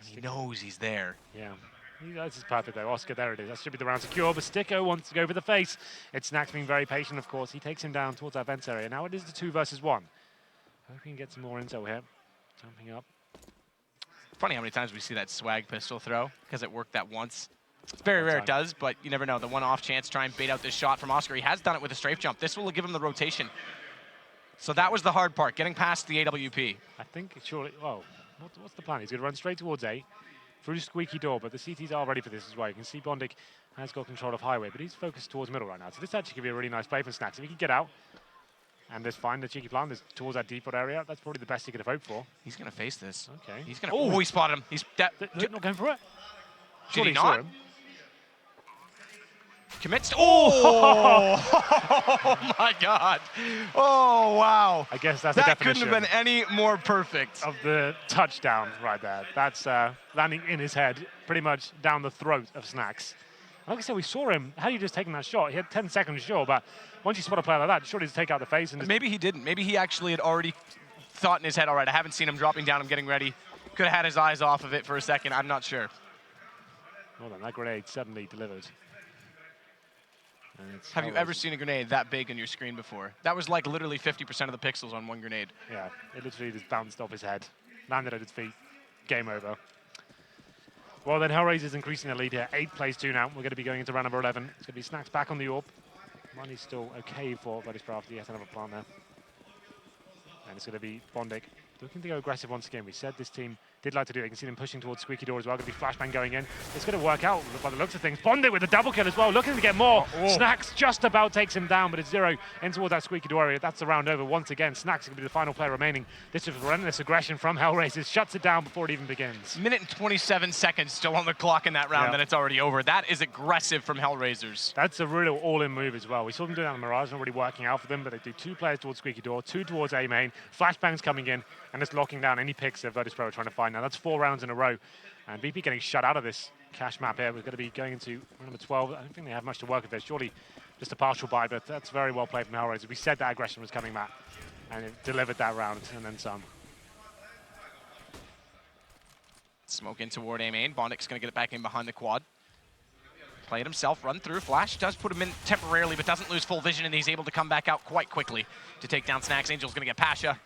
He knows he's there. Yeah. This is perfect though. Oscar, there it is. That should be the round secure, but Sticko wants to go for the face. It's Snax being very patient, of course. He takes him down towards that vents area. Now it is the 2 versus 1. Hope we can get some more intel here. Jumping up. Funny how many times we see that swag pistol throw, because it worked that once. It's very rare it does, but you never know. The one off chance, try and bait out this shot from Oscar. He has done it with a strafe jump. This will give him the rotation. So that was the hard part, getting past the AWP. I think surely, well, what's the plan? He's going to run straight towards A, through squeaky door, but the CTs are ready for this as well. You can see Bondic has got control of highway, but he's focused towards middle right now. So this actually could be a really nice play for Snax. If he can get out and just find the cheeky plan towards that deep area, that's probably the best he could have hoped for. He's going to face this. Okay. He's going to. Oh, he spotted him. He's not going for it. Did he saw not? him. Commits. Oh! Oh my God! Oh wow! I guess that's the that definition. couldn't have been any more perfect. Of the touchdown right there. That's landing in his head, pretty much down the throat of Snax. Like I said, we saw him. Had he just taken that shot, he had 10 seconds, sure, but once you spot a player like that, surely just take out the face and just... Maybe he didn't. Maybe he actually had already thought in his head, all right, I haven't seen him dropping down, I'm getting ready. Could have had his eyes off of it for a second, I'm not sure. Well then, that grenade suddenly delivered. Have you ever seen a grenade that big on your screen before? That was like literally 50% of the pixels on one grenade. Yeah, it literally just bounced off his head, landed at his feet, game over. Well then, Hellraisers increasing their lead here, 8 plays 2 now. We're going to be going into round number 11. It's going to be Snax back on the AWP. Money's still okay for Virtus.pro after yet another plant there. And it's going to be Bondic looking to go aggressive once again. We said this team did like to do it. You can see them pushing towards squeaky door as well. Going to be flashbang going in. It's going to work out by the looks of things. Bondic with a double kill as well, looking to get more. Snax just about takes him down, but it's 0 in towards that squeaky door area. That's the round over once again. Snax is going to be the final player remaining. This is relentless aggression from Hellraisers. Shuts it down before it even begins. Minute and 27 seconds still on the clock in that round, then it's already over. That is aggressive from Hellraisers. That's a real all-in move as well. We saw them do that on Mirage, not really working out for them, but they do 2 players towards squeaky door, 2 towards A main. Flashbangs coming in, and it's locking down any picks that Virtus.pro are trying to find. Now that's 4 rounds in a row, and VP getting shut out of this cash map here. We're going to be going into round number 12. I don't think they have much to work with there. Surely just a partial buy, but that's very well played from Hellraisers. We said that aggression was coming, Matt, and it delivered that round, and then some. Smoke in toward A main. Bondic's going to get it back in behind the quad. Play it himself, run through. Flash does put him in temporarily, but doesn't lose full vision, and he's able to come back out quite quickly to take down Snax. Angel's going to get Pasha.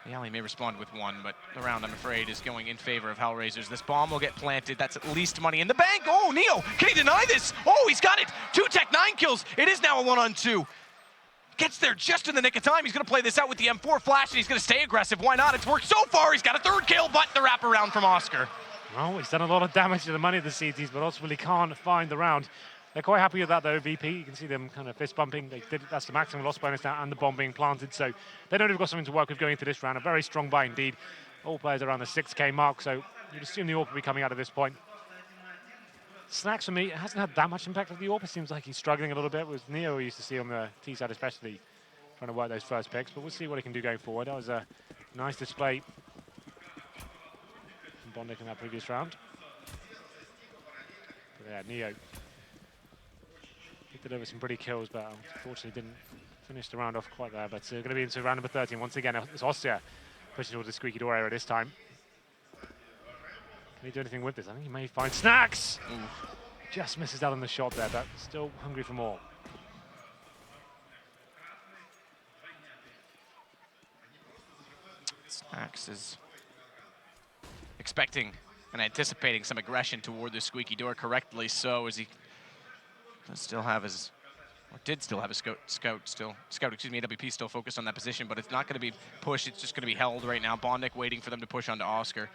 Yeah, he may respond with 1, but the round, I'm afraid, is going in favor of Hellraisers. This bomb will get planted. That's at least money in the bank. Oh, Neo, can he deny this? Oh, he's got it. 2 tech, 9 kills. It is now a 1-on-2. Gets there just in the nick of time. He's going to play this out with the M4 flash, and he's going to stay aggressive. Why not? It's worked so far. He's got a 3rd kill, but the wraparound from Oscar. Well, he's done a lot of damage to the money of the CTs, but ultimately can't find the round. They're quite happy with that, though, VP. You can see them kind of fist bumping. That's the maximum loss bonus now, and the bomb being planted. So they know they've got something to work with going into this round. A very strong buy indeed. All players around the 6K mark, so you'd assume the AWP will be coming out at this point. Snax, for me, hasn't had that much impact with the AWP. It seems like he's struggling a little bit with Neo, we used to see on the T side, especially trying to work those first picks. But we'll see what he can do going forward. That was a nice display from Bondic in that previous round. But yeah, Neo. He delivered some pretty kills, but unfortunately didn't finish the round off quite there. But going to be into round number 13 once again. It's Ostia pushing towards the squeaky door area this time. Can he do anything with this? I think he may find Snax. Just misses out on the shot there, but still hungry for more. Snax is expecting and anticipating some aggression toward the squeaky door, correctly so, as he still have his, or did still have a scout, excuse me, AWP still focused on that position, but it's not going to be pushed, it's just going to be held right now. Bondic waiting for them to push onto Oscar.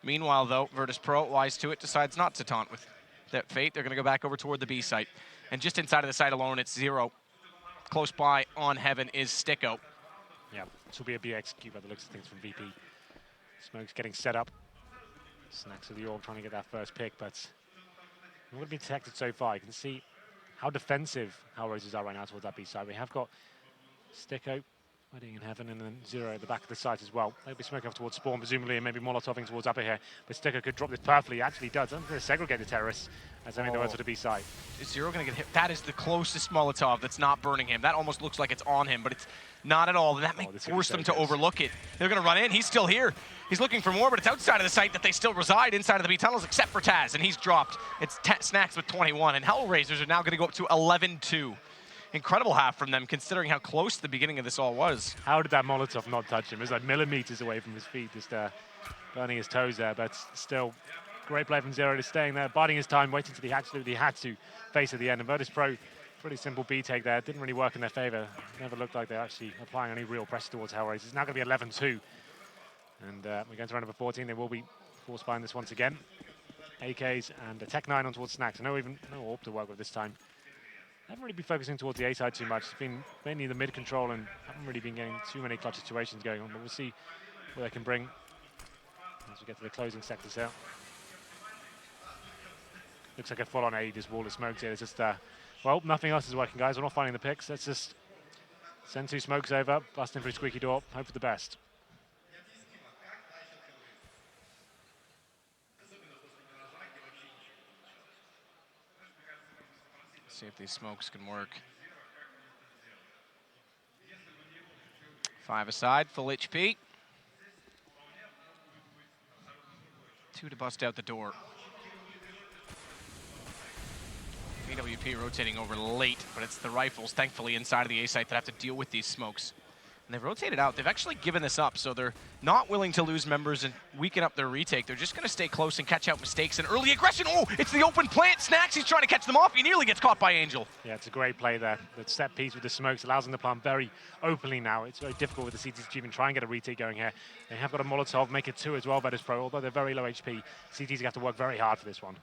Meanwhile, though, Virtus.pro, wise to it, decides not to taunt with that fate. They're going to go back over toward the B site. And just inside of the site alone, it's 0. Close by on Heaven is Sticko. Yeah, this will be a BXQ by the looks of things from VP. Smoke's getting set up. Snax of the orb trying to get that first pick, but not going to be detected so far. You can see how defensive Hellraisers are right now towards that B side. We have got Sticko Wedding in heaven, and then Zero at the back of the site as well. They'll be smoking off towards spawn, presumably, and maybe Molotoving towards upper here. But Sticker could drop this perfectly. He actually does. I'm going to segregate the terrorists, as I mean the words of the B side. Is Zero going to get hit? That is the closest Molotov that's not burning him. That almost looks like it's on him, but it's not at all. And that may force them to overlook it. They're going to run in. He's still here. He's looking for more, but it's outside of the site that they still reside, inside of the B tunnels, except for Taz, and he's dropped. It's Snacks with 21, and Hellraisers are now going to go up to 11-2. Incredible half from them, considering how close the beginning of this all was. How did that Molotov not touch him? It was like millimeters away from his feet, just burning his toes there, but still, great play from Zero to staying there, biding his time, waiting until he absolutely had to face at the end. And Virtus.pro, pretty simple B take there, didn't really work in their favor. Never looked like they're actually applying any real pressure towards Hellraisers. It's now going to be 11-2. And we're going to round number 14. They will be force buying this once again. AKs and a Tech 9 on towards Snacks. No AWP to work with this time. Haven't really been focusing towards the A side too much. It's been mainly the mid control and haven't really been getting too many clutch situations going on. But we'll see what they can bring as we get to the closing sectors here. Looks like a full-on A, this wall of smokes here. It's just, well, nothing else is working, guys. We're not finding the picks. Let's just send 2 smokes over, bust in for a squeaky door, hope for the best. See if these smokes can work. 5 aside, full HP. 2 to bust out the door. AWP rotating over late, but it's the rifles, thankfully, inside of the A site that have to deal with these smokes. And they've rotated out. They've actually given this up, so they're not willing to lose members and weaken up their retake. They're just going to stay close and catch out mistakes and early aggression. Oh, it's the open plant. Snacks, he's trying to catch them off. He nearly gets caught by Angel. Yeah, it's a great play there. The set piece with the smokes allows them to plant very openly now. It's very difficult with the CTs to even try and get a retake going here. They have got a Molotov, make it 2 as well, Virtus.pro, although they're very low HP. CTs have to work very hard for this one.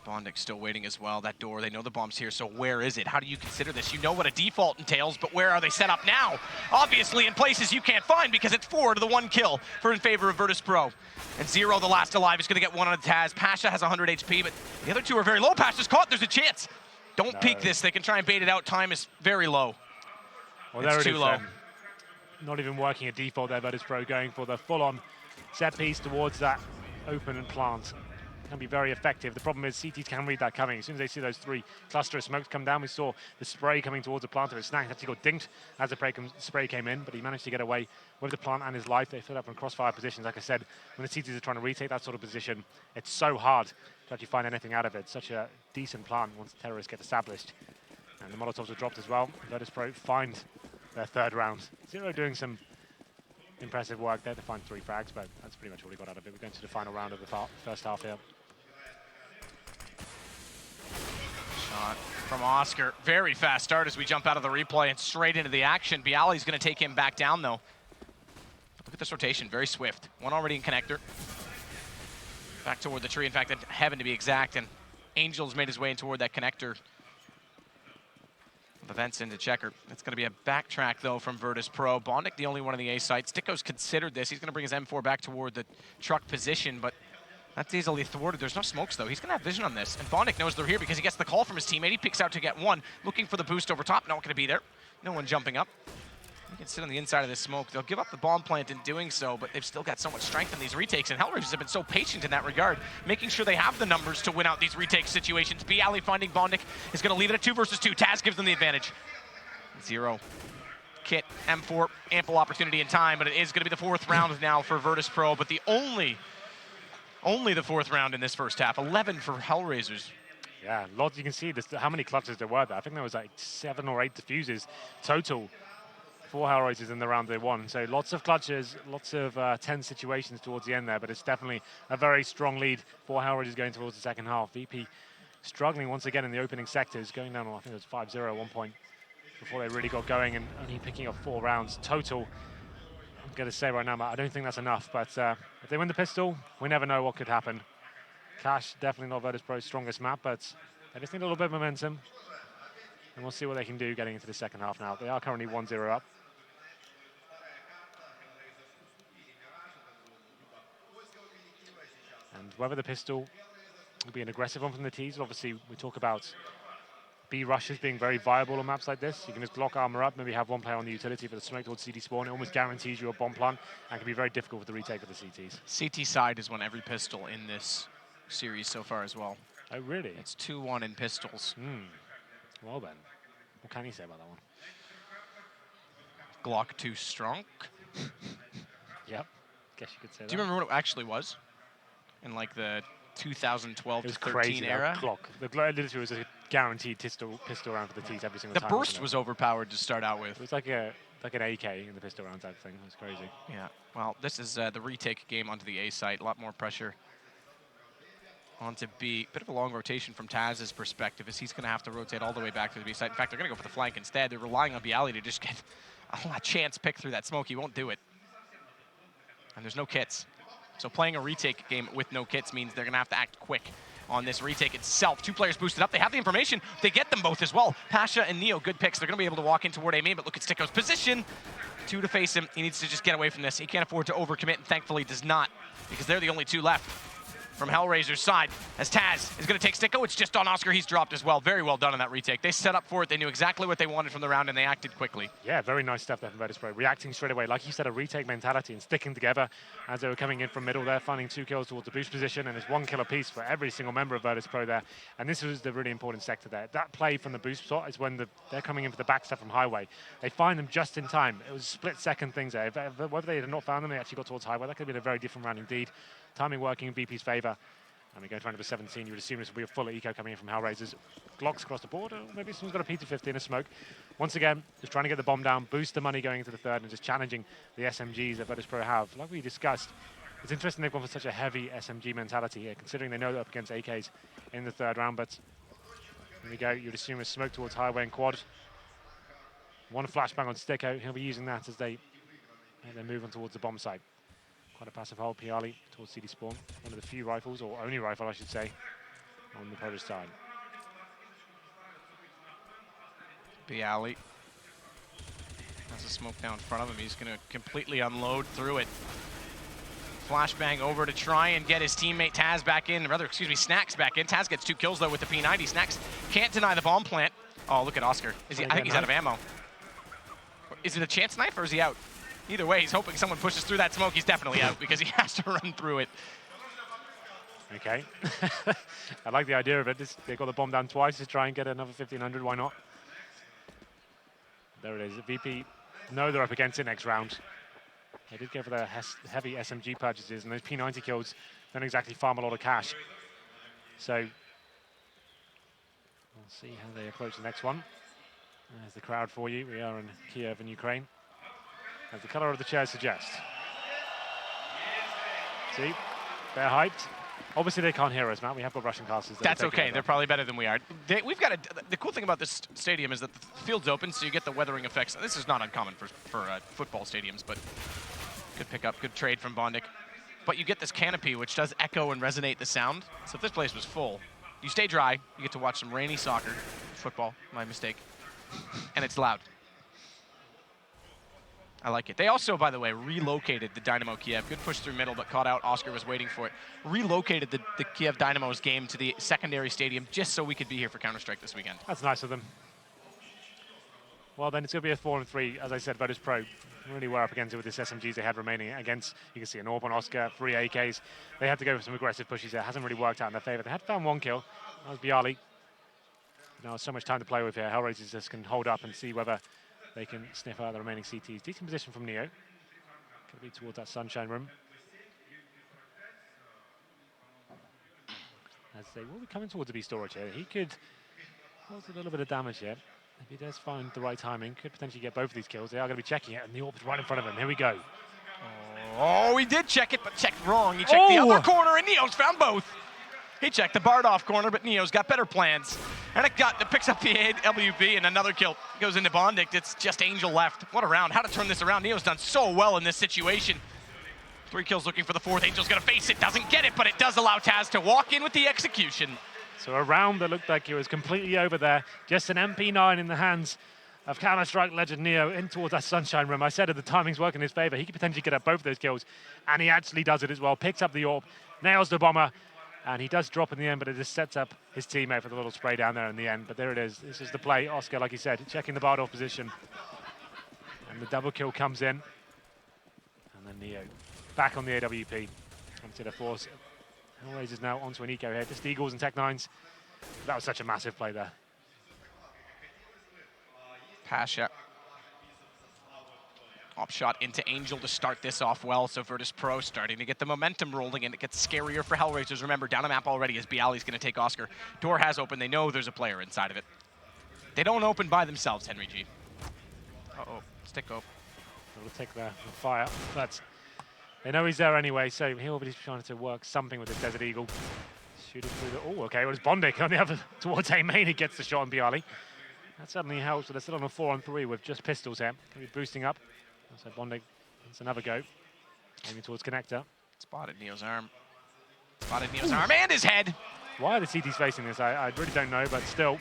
Bondik's still waiting as well. That door, they know the bomb's here, so where is it? How do you consider this? You know what a default entails, but where are they set up now? Obviously in places you can't find because it's 4 to the 1 kill in favor of Virtus.pro. And Zero, the last alive, is going to get 1 on the Taz. Pasha has 100 HP, but the other 2 are very low. Pasha's caught, there's a chance. Don't peek this, they can try and bait it out. Time is very low. Well, it's too low. Not even working a default there, Virtus.pro going for the full-on set piece towards that open and plant. Can be very effective. The problem is CTs can read that coming. As soon as they see those 3 cluster of smokes come down, we saw the spray coming towards the plant of his Snack. Actually got dinked as the spray came in, but he managed to get away with the plant and his life. They filled up in crossfire positions. Like I said, when the CTs are trying to retake that sort of position, it's so hard to actually find anything out of it. Such a decent plant once the terrorists get established. And the Molotovs are dropped as well. Virtus.pro find their 3rd round. Zero doing some impressive work there to find 3 frags, but that's pretty much all he got out of it. We're going to the final round of the first half here. Shot from Oscar. Very fast start as we jump out of the replay and straight into the action. Bialy's going to take him back down, though. Look at this rotation, very swift. 1 already in connector. Back toward the tree, in fact, in heaven to be exact, and Angel's made his way in toward that connector. The vents into checker. It's going to be a backtrack, though, from Virtus.pro. Bondik, the only one on the A site. Sticko's considered this. He's going to bring his M4 back toward the truck position, but that's easily thwarted. There's no smokes, though. He's going to have vision on this. And Bondik knows they're here because he gets the call from his teammate. He picks out to get 1, looking for the boost over top. Not going to be there. No one jumping up. He can sit on the inside of this smoke. They'll give up the bomb plant in doing so, but they've still got so much strength in these retakes, and Hellraisers have been so patient in that regard, making sure they have the numbers to win out these retake situations. Bialy finding Bondik is going to leave it at 2 versus 2. Taz gives them the advantage. Zero. Kit, M4, ample opportunity and time, but it is going to be the 4th round now for Virtus.pro, but the only the 4th round in this first half. 11 for Hellraisers. Yeah, lots. You can see this, how many clutches there were there. I think there was like 7 or 8 diffuses total for Hellraisers in the round they won. So lots of clutches, lots of tense situations towards the end there, but it's definitely a very strong lead for Hellraisers going towards the second half. VP struggling once again in the opening sectors, going down, I think it was 5-0 at one point before they really got going, and only picking up 4 rounds total. I'm going to say right now, I don't think that's enough, but if they win the pistol, we never know what could happen. Cash, definitely not Virtus.pro's strongest map, but they just need a little bit of momentum, and we'll see what they can do getting into the second half now. They are currently 1-0 up. And whether the pistol will be an aggressive one from the tees, obviously we talk about B rushes being very viable on maps like this. You can just block armor up, maybe have one player on the utility for the smoke towards CT spawn. It almost guarantees you a bomb plant and can be very difficult with the retake of the CTs. CT side has won every pistol in this series so far as well. Oh, really? It's 2-1 in pistols. Well then, what can you say about that one? Glock 2 strong. Yep, guess you could say that. Do you remember what it actually was? In like the 2012 It was to 13 crazy, era? that clock. The Glock literally was a guaranteed pistol round for the T's every single The time. burst was overpowered to start out with. It was like an AK in the pistol round type thing. It was crazy. Yeah, well, this is the retake game onto the A site. A lot more pressure onto B. Bit of a long rotation from Taz's perspective, as he's going to have to rotate all the way back to the B site. In fact, they're going to go for the flank instead. They're relying on Bialy to just get a chance pick through that smoke. He won't do it. And there's no kits. So playing a retake game with no kits means they're going to have to act quick on this retake itself. 2 players boosted up. They have the information. They get them both as well. Pasha and Neo, good picks. They're going to be able to walk in toward A main, but look at Sticko's position. 2 to face him. He needs to just get away from this. He can't afford to overcommit, and thankfully does not, because they're the only 2 left from Hellraiser's side. As Taz is going to take Sticko, it's just on Oscar. He's dropped as well. Very well done on that retake. They set up for it. They knew exactly what they wanted from the round, and they acted quickly. Yeah, very nice stuff there from Virtus.pro. Reacting straight away, like you said, a retake mentality and sticking together as they were coming in from middle there, finding 2 kills towards the boost position, and there's 1 kill apiece for every single member of Virtus.pro there. And this was the really important sector there. That play from the boost spot is when they're coming in for the backstab from Highway. They find them just in time. It was split-second things there. Whether they had not found them, they actually got towards Highway. That could have been a very different round indeed. Timing working in VP's favor. And we go to round number 17. You would assume this will be a full eco coming in from Hellraisers. Glocks across the board, or maybe someone's got a P250 in a smoke. Once again, just trying to get the bomb down, boost the money going into the third, and just challenging the SMGs that Virtus.pro have. Like we discussed, it's interesting they've gone for such a heavy SMG mentality here, considering they know they're up against AKs in the third round. But here we go. You'd assume a smoke towards Highway and Quad. 1 flashbang on Sticko. He'll be using that as they move on towards the bomb site. Quite a passive hold, Bialy towards CD spawn. One of the few rifles, or only rifle I should say, on the Polish side. Bialy has a smoke down in front of him. He's going to completely unload through it. Flashbang over to try and get his teammate Taz back in, rather, excuse me, Snacks back in. Taz gets 2 kills though with the P90. Snacks can't deny the bomb plant. Oh, look at Oscar. I think he's out of ammo. Is it a chance knife or is he out? Either way, he's hoping someone pushes through that smoke. He's definitely out because he has to run through it. Okay. I like the idea of it. They got the bomb down twice to try and get another 1500. Why not? There it is. VP know they're up against it next round. They did go for their heavy SMG purchases, and those P90 kills don't exactly farm a lot of cash. So we'll see how they approach the next one. There's the crowd for you. We are in Kiev in Ukraine, as the color of the chair suggests. See, they're hyped. Obviously, they can't hear us, Matt. We have got Russian casters. That's okay. They're probably better than we are. We've got the cool thing about this stadium is that the field's open, so you get the weathering effects. This is not uncommon for football stadiums, but good pickup, good trade from Bondik. But you get this canopy, which does echo and resonate the sound. So if this place was full, you stay dry, you get to watch some rainy soccer, football, my mistake, and it's loud. I like it. They also, by the way, relocated the Dynamo Kiev. Good push through middle, but caught out. Oscar was waiting for it. Relocated the Kiev Dynamo's game to the secondary stadium just so we could be here for Counter-Strike this weekend. That's nice of them. Well, then it's going to be a 4-3. As I said, Virtus.pro really were up against it with this SMGs they had remaining against. You can see an AWP on Oscar, 3 AKs. They had to go for some aggressive pushes there. Hasn't really worked out in their favor. They had found 1 kill. That was Bialy. Now, so much time to play with here. Hellraisers just can hold up and see whether they can sniff out the remaining CTs. Decent position from Neo. Could be towards that sunshine room. As they will be coming towards the B storage here. He could cause a little bit of damage here. If he does find the right timing, could potentially get both of these kills. They are going to be checking it, and the AWP is right in front of him. Here we go. Oh, he did check it, but checked wrong. He checked the other corner, and Neo's found both. He checked the Bardov corner, but Neo's got better plans. And it picks up the AWP, and another kill goes into Bondik. It's just Angel left. What a round. How to turn this around. Neo's done so well in this situation. 3 kills looking for the 4th. Angel's going to face it. Doesn't get it, but it does allow Taz to walk in with the execution. So a round that looked like it was completely over there. Just an MP9 in the hands of Counter-Strike legend Neo in towards that sunshine room. I said that the timing's working in his favor. He could potentially get up both of those kills, and he actually does it as well. Picks up the AWP, nails the bomber, And he does drop in the end, but it just sets up his teammate for the little spray down there in the end. But there it is. This is the play. Oscar, like you said, checking the Bardolph position. And the double kill comes in. And then Neo back on the AWP. Onto the force. Hellraisers now onto an eco here. Just Eagles and Tech-9s. That was such a massive play there. Pasha. Op shot into Angel to start this off well, so Virtus.pro starting to get the momentum rolling, and it gets scarier for Hellraisers. Remember, down a map already as Bialy's going to take Oscar. Door has opened. They know there's a player inside of it. They don't open by themselves, Henry G. Uh-oh, Sticko. It'll take the fire, but they know he's there anyway, so he'll be trying to work something with this Desert Eagle. Shooting through the... Oh, okay, well, it's Bondic on the other towards A main. He gets the shot on Bialy. That suddenly helps, but they're still on a 4-on-3 with just pistols here. Going to be boosting up. So Bondic, that's another go. Aiming towards connector. Spotted Neo's arm. Spotted Neo's arm and his head. Why are the CTs facing this? I really don't know, but still.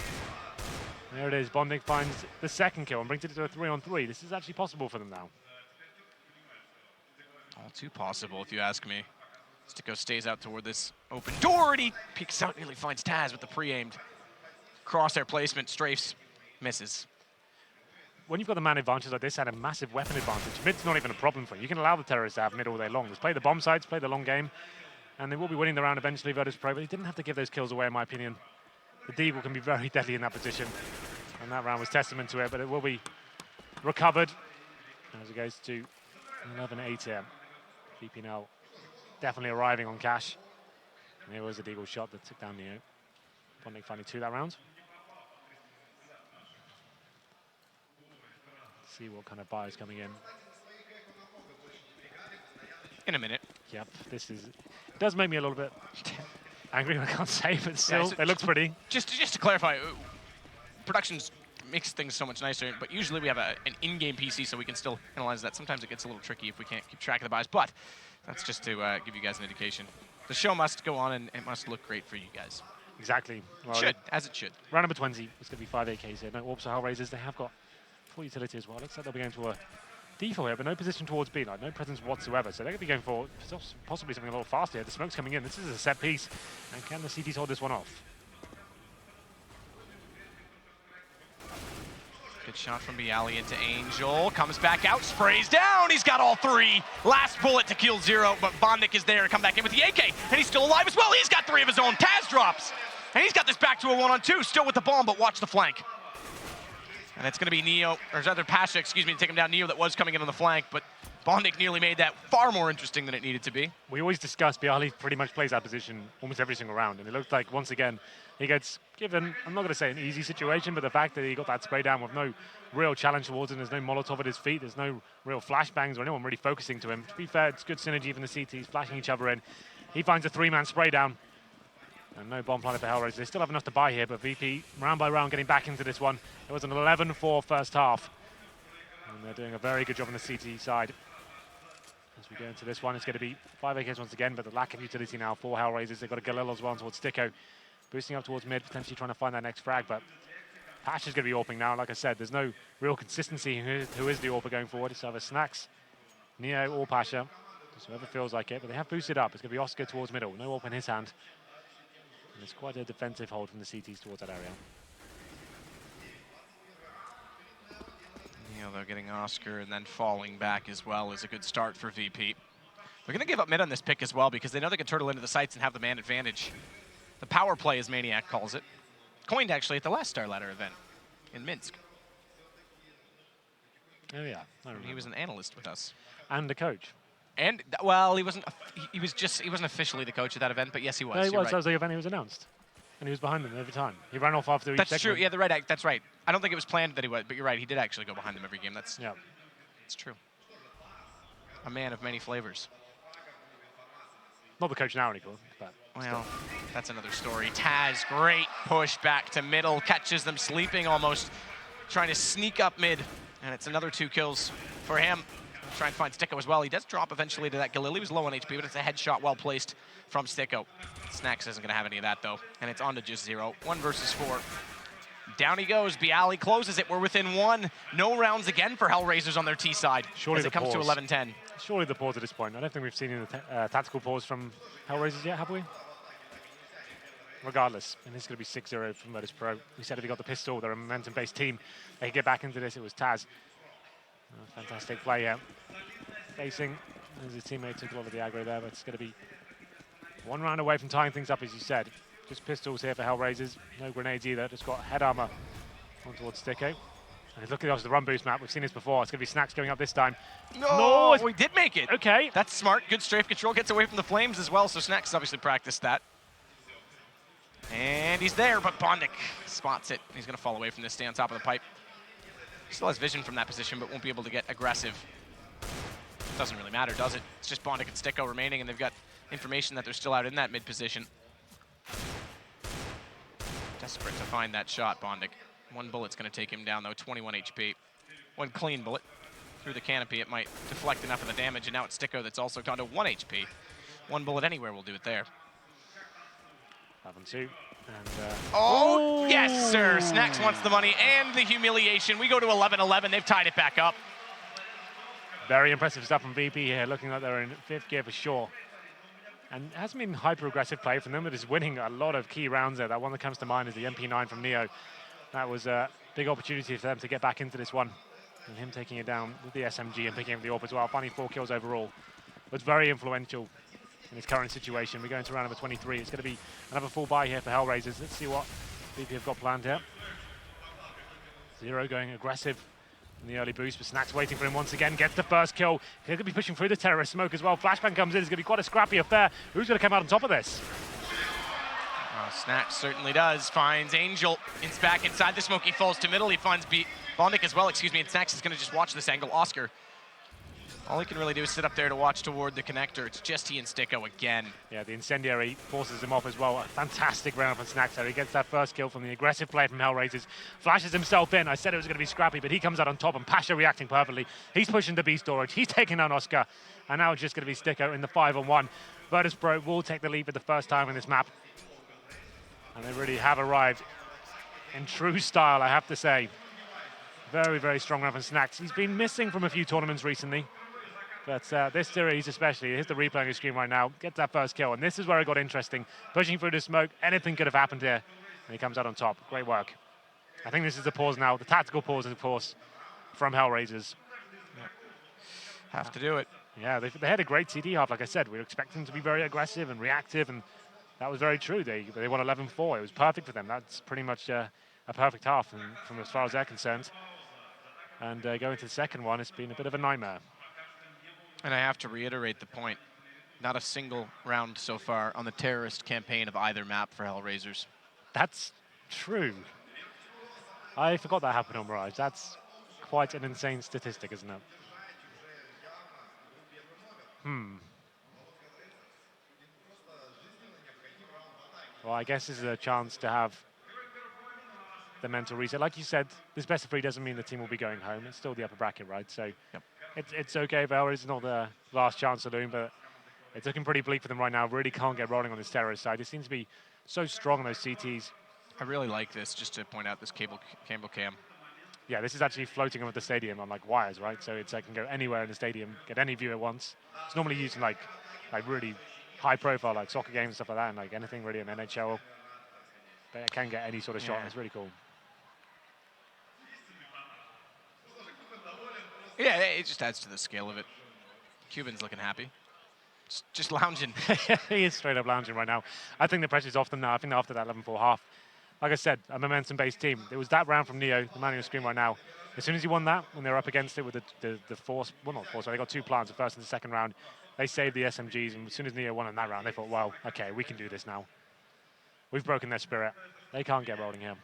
There it is. Bondic finds the second kill and brings it to a 3-on-3. This is actually possible for them now. All too possible, if you ask me. Sticko stays out toward this open door, and he peeks out, nearly finds Taz with the pre-aimed crosshair placement, strafes, misses. When you've got the man advantage like this and a massive weapon advantage, mid's not even a problem for you. You can allow the terrorists to have mid all day long. Just play the bomb sides, play the long game, and they will be winning the round eventually, Virtus.pro, but he didn't have to give those kills away, in my opinion. The Deagle can be very deadly in that position, and that round was testament to it, but it will be recovered as it goes to 11-8 here. VP now definitely arriving on cash. And there was a Deagle shot that took down Neo. Bondic finding 2 that round. See what kind of buy is coming in. In a minute. Yep, this is... It does make me a little bit angry, I can't say, but still, so it looks pretty. Just to clarify, productions makes things so much nicer, but usually we have an in-game PC, so we can still analyze that. Sometimes it gets a little tricky if we can't keep track of the buys, but that's just to give you guys an indication. The show must go on, and it must look great for you guys. Exactly. Well, Should, as it should. Round number 20, it's going to be 5 AKs here. No Orbs or Hellraisers, they have got full utility as well. Looks like they'll be going to a default here, but no position towards B, like no presence whatsoever. So they're going to be going for possibly something a little faster here. The smoke's coming in. This is a set piece. And can the CTs hold this one off? Good shot from Bialy into Angel. Comes back out, sprays down. He's got all 3. Last bullet to kill 0, but Bondic is there to come back in with the AK. And he's still alive as well. He's got 3 of his own. Taz drops. And he's got this back to a 1-on-2. Still with the bomb, but watch the flank. And it's going to be Neo, or rather Pasha, excuse me, to take him down. Neo that was coming in on the flank, but Bondic nearly made that far more interesting than it needed to be. We always discuss Bialy pretty much plays that position almost every single round, and it looked like, once again, he gets given, I'm not going to say an easy situation, but the fact that he got that spray down with no real challenge towards him, there's no Molotov at his feet, there's no real flashbangs or anyone really focusing to him. To be fair, it's good synergy from the CTs, flashing each other in. He finds a 3-man spray down. And no bomb planted for Hellraisers. They still have enough to buy here, but VP, round by round, getting back into this one. It was an 11-4 first half. And they're doing a very good job on the CT side. As we go into this one, it's going to be 5 AKs once again, but the lack of utility now for Hellraisers. They've got a Galil as well towards Sticko. Boosting up towards mid, potentially trying to find that next frag, but Pasha's going to be AWPing now. Like I said, there's no real consistency in who is the AWPer going forward. It's either Snacks, Neo, or Pasha. Just whoever feels like it, but they have boosted up. It's going to be Oscar towards middle. No AWP in his hand. And it's quite a defensive hold from the CTs towards that area. You know, they're getting Oscar and then falling back as well is a good start for VP. They're going to give up mid on this pick as well because they know they can turtle into the sites and have the man advantage. The power play, as Maniac calls it. Coined, actually, at the last Star Ladder event in Minsk. Oh, yeah. He was an analyst with us. And a coach. And, well, he wasn't officially the coach at that event, but yes, he was. No, he was. Right. That was the event he was announced. And he was behind them every time. He ran off after each That's segment. true. Yeah, that's right. I don't think it was planned that he would, but you're right. He did actually go behind them every game. That's true. A man of many flavors. Not the coach now anymore, but well, that's another story. Taz, great push back to middle, catches them sleeping almost, trying to sneak up mid, and it's another 2 kills for him. Trying to find Sticko as well. He does drop eventually to that Galil. He was low on HP, but it's a headshot well placed from Sticko. Snacks isn't going to have any of that, though, and it's on to just 0. 1 versus 4. Down he goes. Bialy closes it. We're within 1. No rounds again for Hellraisers on their T side. Surely as it comes to 11-10. Surely the pause at this point. I don't think we've seen any tactical pause from Hellraisers yet, have we? regardless. And this is going to be 6-0 from Virtus.pro. We said if he got the pistol, they're a momentum-based team. They could get back into this. It was Taz. Fantastic play here. Facing, as his teammate took a lot of the aggro there, but it's going to be one round away from tying things up, as you said. Just pistols here for Hellraisers. No grenades either. Just got head armor on towards Sticko. And look at the run boost map. We've seen this before. It's going to be Snacks going up this time. No, we did make it. Okay. That's smart. Good strafe control. Gets away from the flames as well, so Snacks obviously practiced that. And he's there, but Bondic spots it. He's going to fall away from this, stay on top of the pipe. Still has vision from that position, but won't be able to get aggressive. Doesn't really matter, does it? It's just Bondic and Sticko remaining, and they've got information that they're still out in that mid position. Desperate to find that shot, Bondic. One bullet's going to take him down, though, 21 HP. One clean bullet through the canopy. It might deflect enough of the damage, and now it's Sticko that's also gone to 1 HP. One bullet anywhere will do it there. 5-2. And, oh, yes, sir. Snacks wants the money and the humiliation. We go to 11-11. They've tied it back up. Very impressive stuff from VP here, looking like they're in 5th gear for sure. And it hasn't been hyper-aggressive play from them, but is winning a lot of key rounds there. That one that comes to mind is the MP9 from Neo. That was a big opportunity for them to get back into this one. And him taking it down with the SMG and picking up the AWP as well, finding 4 kills overall. Was very influential in his current situation. We go into round number 23. It's going to be another full buy here for Hellraisers. Let's see what VP have got planned here. Zero going aggressive in the early boost, but Snacks waiting for him once again. Gets the first kill. He's going to be pushing through the terrorist smoke as well. Flashbang comes in. It's going to be quite a scrappy affair. Who's going to come out on top of this? Snacks certainly does. Finds Angel. It's back inside the smoke. He falls to middle. He finds Bondic as well, excuse me. And Snacks is going to just watch this angle. Oscar, all he can really do is sit up there to watch toward the connector. It's just he and Sticko again. Yeah, the incendiary forces him off as well. A fantastic round from Snacks there. He gets that first kill from the aggressive play from Hellraisers. Flashes himself in. I said it was going to be scrappy, but he comes out on top, and Pasha reacting perfectly. He's pushing the B storage. He's taking down Oscar. And now it's just going to be Sticko in the 5-on-1. Virtus.pro will take the lead for the first time in this map. And they really have arrived in true style, I have to say. Very, very strong round from Snacks. He's been missing from a few tournaments recently. But this series especially, here's the replay on your screen right now, gets that first kill. And this is where it got interesting. Pushing through the smoke, anything could have happened here. And he comes out on top. Great work. I think this is the pause now, the tactical pause, of course, from Hellraisers. Have to do it. Yeah, they had a great CD half, like I said. We were expecting them to be very aggressive and reactive, and that was very true. They won 11-4. It was perfect for them. That's pretty much a perfect half from as far as they're concerned. And going to the second one, it's been a bit of a nightmare. And I have to reiterate the point. Not a single round so far on the terrorist campaign of either map for Hellraisers. That's true. I forgot that happened on Mirage. That's quite an insane statistic, isn't it? Well, I guess this is a chance to have the mental reset. Like you said, this best of 3 doesn't mean the team will be going home. It's still the upper bracket, right? So it's okay if Hellraisers is not the last chance saloon, but it's looking pretty bleak for them right now. Really can't get rolling on this terrorist side. It seems to be so strong on those CTs. I really like this, just to point out this cable cam. Yeah, this is actually floating over the stadium on like wires, right? So it's can go anywhere in the stadium, get any view at once. It's normally used in like really high profile like soccer games and stuff like that, and like anything really in NHL. But it can get any sort of shot. It's really cool. Yeah, it just adds to the scale of it. Cuban's looking happy. Just lounging. He is straight up lounging right now. I think the pressure's off them now. I think after that 11-4 half, like I said, a momentum-based team. It was that round from Neo, the man on your screen right now. As soon as he won that, when they were up against it with the force, well, not force, so they got 2 plants, the first and the second round. They saved the SMGs, and as soon as Neo won in that round, they thought, well, okay, we can do this now. We've broken their spirit. They can't get rolling here.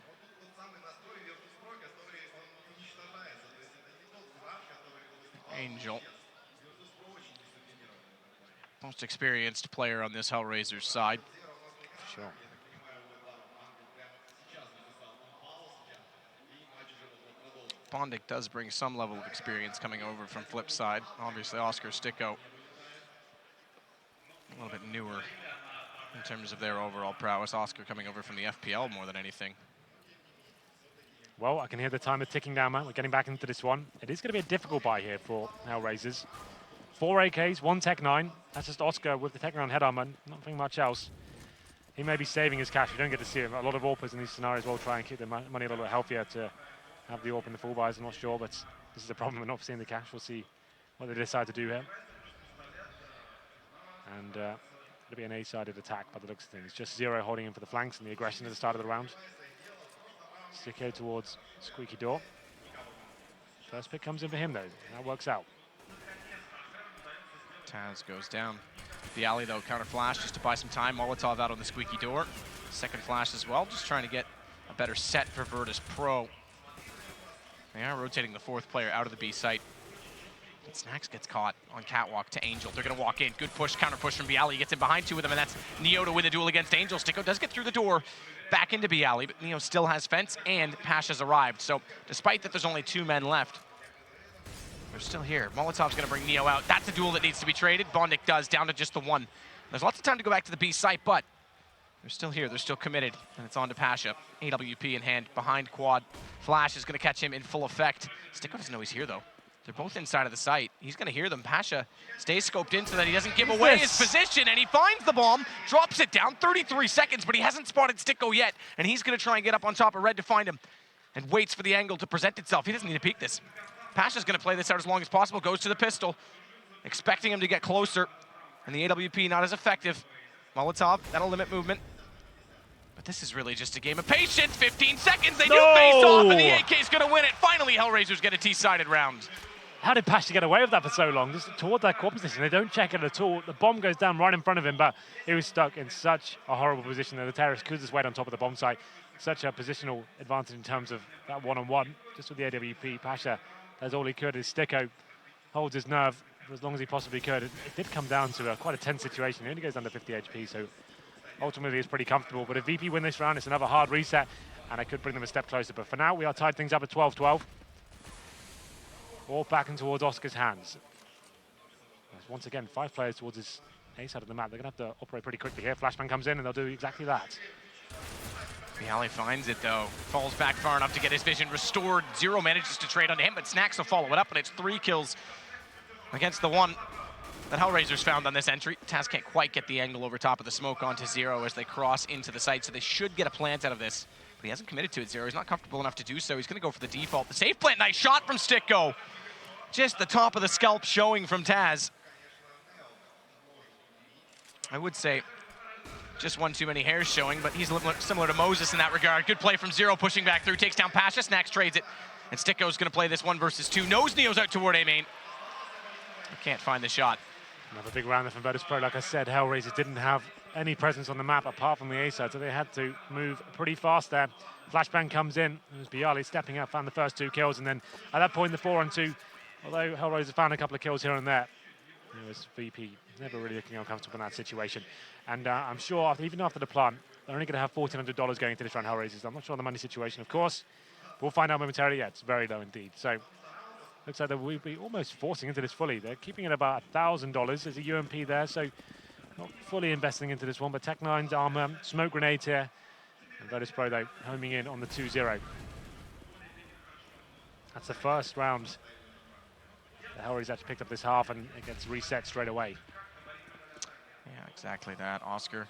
Angel. Most experienced player on this Hellraisers side. For sure. Bondic does bring some level of experience coming over from Flip's side. Obviously, Oscar, Sticko, a little bit newer in terms of their overall prowess. Oscar coming over from the FPL more than anything. Well, I can hear the timer ticking down, man. We're getting back into this one. It is going to be a difficult buy here for Hellraisers. 4 AKs, 1 Tech 9. That's just Oscar with the Tech 9 head armor, nothing much else. he may be saving his cash. We don't get to see him. A lot of AWPers in these scenarios will try and keep their money a little bit healthier to have the AWP in the full buys. I'm not sure, but this is the problem with not seeing the cash. We'll see what they decide to do here. And it'll be an A-sided attack by the looks of things. Just Zero holding in for the flanks and the aggression at the start of the round. Sticko towards Squeaky Door. First pick comes in for him, though. That works out. Taz goes down. The alley, though, counter flash just to buy some time. Molotov out on the Squeaky Door. Second flash as well, just trying to get a better set for Virtus.pro. They are rotating the fourth player out of the B site. And Snacks gets caught on catwalk to Angel. They're going to walk in. Good push, counter push from Bialy. He gets in behind two of them, and that's Neo to win the duel against Angel. Sticko does get through the door, back into Bialy, but Neo still has fence, and Pasha's arrived. So despite that there's only 2 men left, they're still here. Molotov's going to bring Neo out. That's a duel that needs to be traded. Bondik does, down to just the 1. There's lots of time to go back to the B site, but they're still here. They're still committed, and it's on to Pasha. AWP in hand, behind quad. Flash is going to catch him in full effect. Sticko doesn't know he's here, though. They're both inside of the site. He's going to hear them. Pasha stays scoped in so that he doesn't give away his position, and he finds the bomb, drops it down, 33 seconds, but he hasn't spotted Sticko yet, and he's going to try and get up on top of Red to find him, and waits for the angle to present itself. He doesn't need to peek this. Pasha's going to play this out as long as possible, goes to the pistol, expecting him to get closer, and the AWP not as effective. Molotov, that'll limit movement. But this is really just a game of patience. 15 seconds, they do face off, and the AK's going to win it. Finally, Hellraisers get a T-sided round. How did Pasha get away with that for so long? Just toward that core position. They don't check it at all. The bomb goes down right in front of him, but he was stuck in such a horrible position there. The terrorist could just wait on top of the bomb site. Such a positional advantage in terms of that one-on-one. Just with the AWP, Pasha does all he could. His Sticko holds his nerve for as long as he possibly could. It did come down to quite a tense situation. He only goes under 50 HP, so ultimately it's pretty comfortable. But if VP win this round, it's another hard reset, and it could bring them a step closer. But for now, we are tied things up at 12-12. All back and towards Oscar's hands. There's once again 5 players towards his A side of the map. They're going to have to operate pretty quickly here. Flashman comes in and they'll do exactly that. Bialy finds it, though. Falls back far enough to get his vision restored. Zero manages to trade onto him, but Snacks will follow it up, and it's 3 kills against the 1 that Hellraisers found on this entry. Taz can't quite get the angle over top of the smoke onto Zero as they cross into the site, so they should get a plant out of this. But he hasn't committed to it, Zero. He's not comfortable enough to do so. He's going to go for the default. The safe plant, nice shot from Sticko. Just the top of the scalp showing from Taz. I would say just one too many hairs showing, but he's similar to Moses in that regard. Good play from Zero, pushing back through, takes down Pasha. Snacks trades it, and Sticko's going to play this 1 versus 2. Knows Neo's out toward A main. Can't find the shot. Another big round from Virtus.pro. Like I said, Hellraisers didn't have any presence on the map apart from the A side, so they had to move pretty fast there. Flashbang comes in. It was Bialy stepping up, found the first 2 kills, and then at that point, the 4-on-2, although Hellraisers found a couple of kills here and there, it was VP never really looking uncomfortable in that situation. And I'm sure even after the plant, they're only going to have $1,400 going into this round, Hellraisers. I'm not sure on the money situation, of course. We'll find out momentarily. Yeah, it's very low indeed. So looks like we'll be almost forcing into this fully. They're keeping it about $1,000. There's a UMP there, so not fully investing into this one. But Tech9's armor, smoke grenades here. And Virtus.pro, though, homing in on the 2-0. That's the first round. The Hellraisers actually picked up this half, and it gets reset straight away. Yeah, exactly that. Oscar,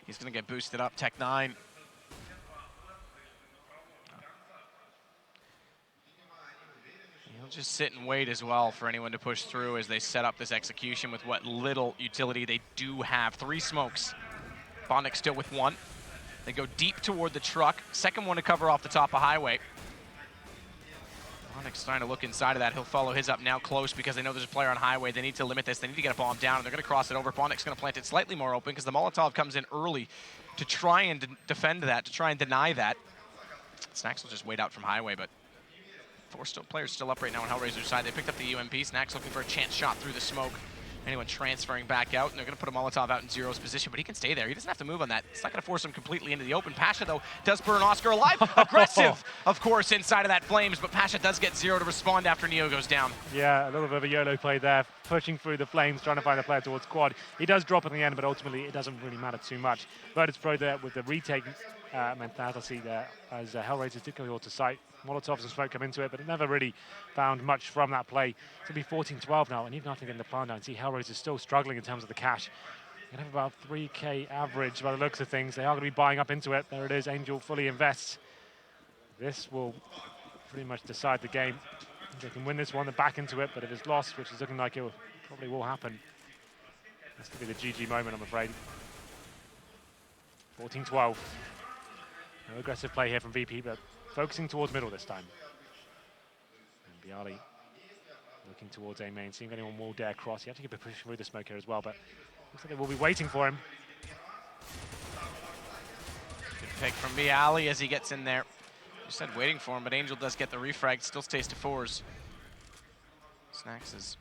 he's going to get boosted up. Tech9. He'll just sit and wait as well for anyone to push through as they set up this execution with what little utility they do have. 3 smokes. Bondik still with 1. They go deep toward the truck. Second one to cover off the top of highway. Bondik's trying to look inside of that. He'll follow his up now close because they know there's a player on highway. They need to limit this. They need to get a bomb down, and they're going to cross it over. Bondik's going to plant it slightly more open because the Molotov comes in early to try and defend that, to try and deny that. Snacks will just wait out from highway, but 4 players still up right now on Hellraiser's side. They picked up the UMP. Snacks looking for a chance shot through the smoke. Anyone transferring back out, and they're going to put a Molotov out in Zero's position, but he can stay there. He doesn't have to move on that. It's not going to force him completely into the open. Pasha, though, does burn Oscar alive. Aggressive, of course, inside of that Flames, but Pasha does get Zero to respond after Neo goes down. Yeah, a little bit of a YOLO play there, pushing through the Flames, trying to find a player towards quad. He does drop in the end, but ultimately it doesn't really matter too much. Virtus.pro there with the retake mentality there, as Hellraisers did go to site. Molotovs and smoke come into it, but it never really found much from that play. It's going to be 14-12 now, and even after getting the plant down, see Hellraisers still struggling in terms of the cash. Gonna have about 3K average by the looks of things. They are going to be buying up into it. There it is. Angel fully invests. This will pretty much decide the game. If they can win this one, they're back into it. But if it's lost, which is looking like it probably will happen, that's going to be the GG moment, I'm afraid. 14-12. No aggressive play here from VP, but focusing towards middle this time. And Bialy looking towards A main, seeing if anyone will dare cross. You have to keep a push through the smoke here as well, but looks like they will be waiting for him. Good pick from Bialy as he gets in there. You said waiting for him, but Angel does get the refrag, still stays to 4s. Snacks is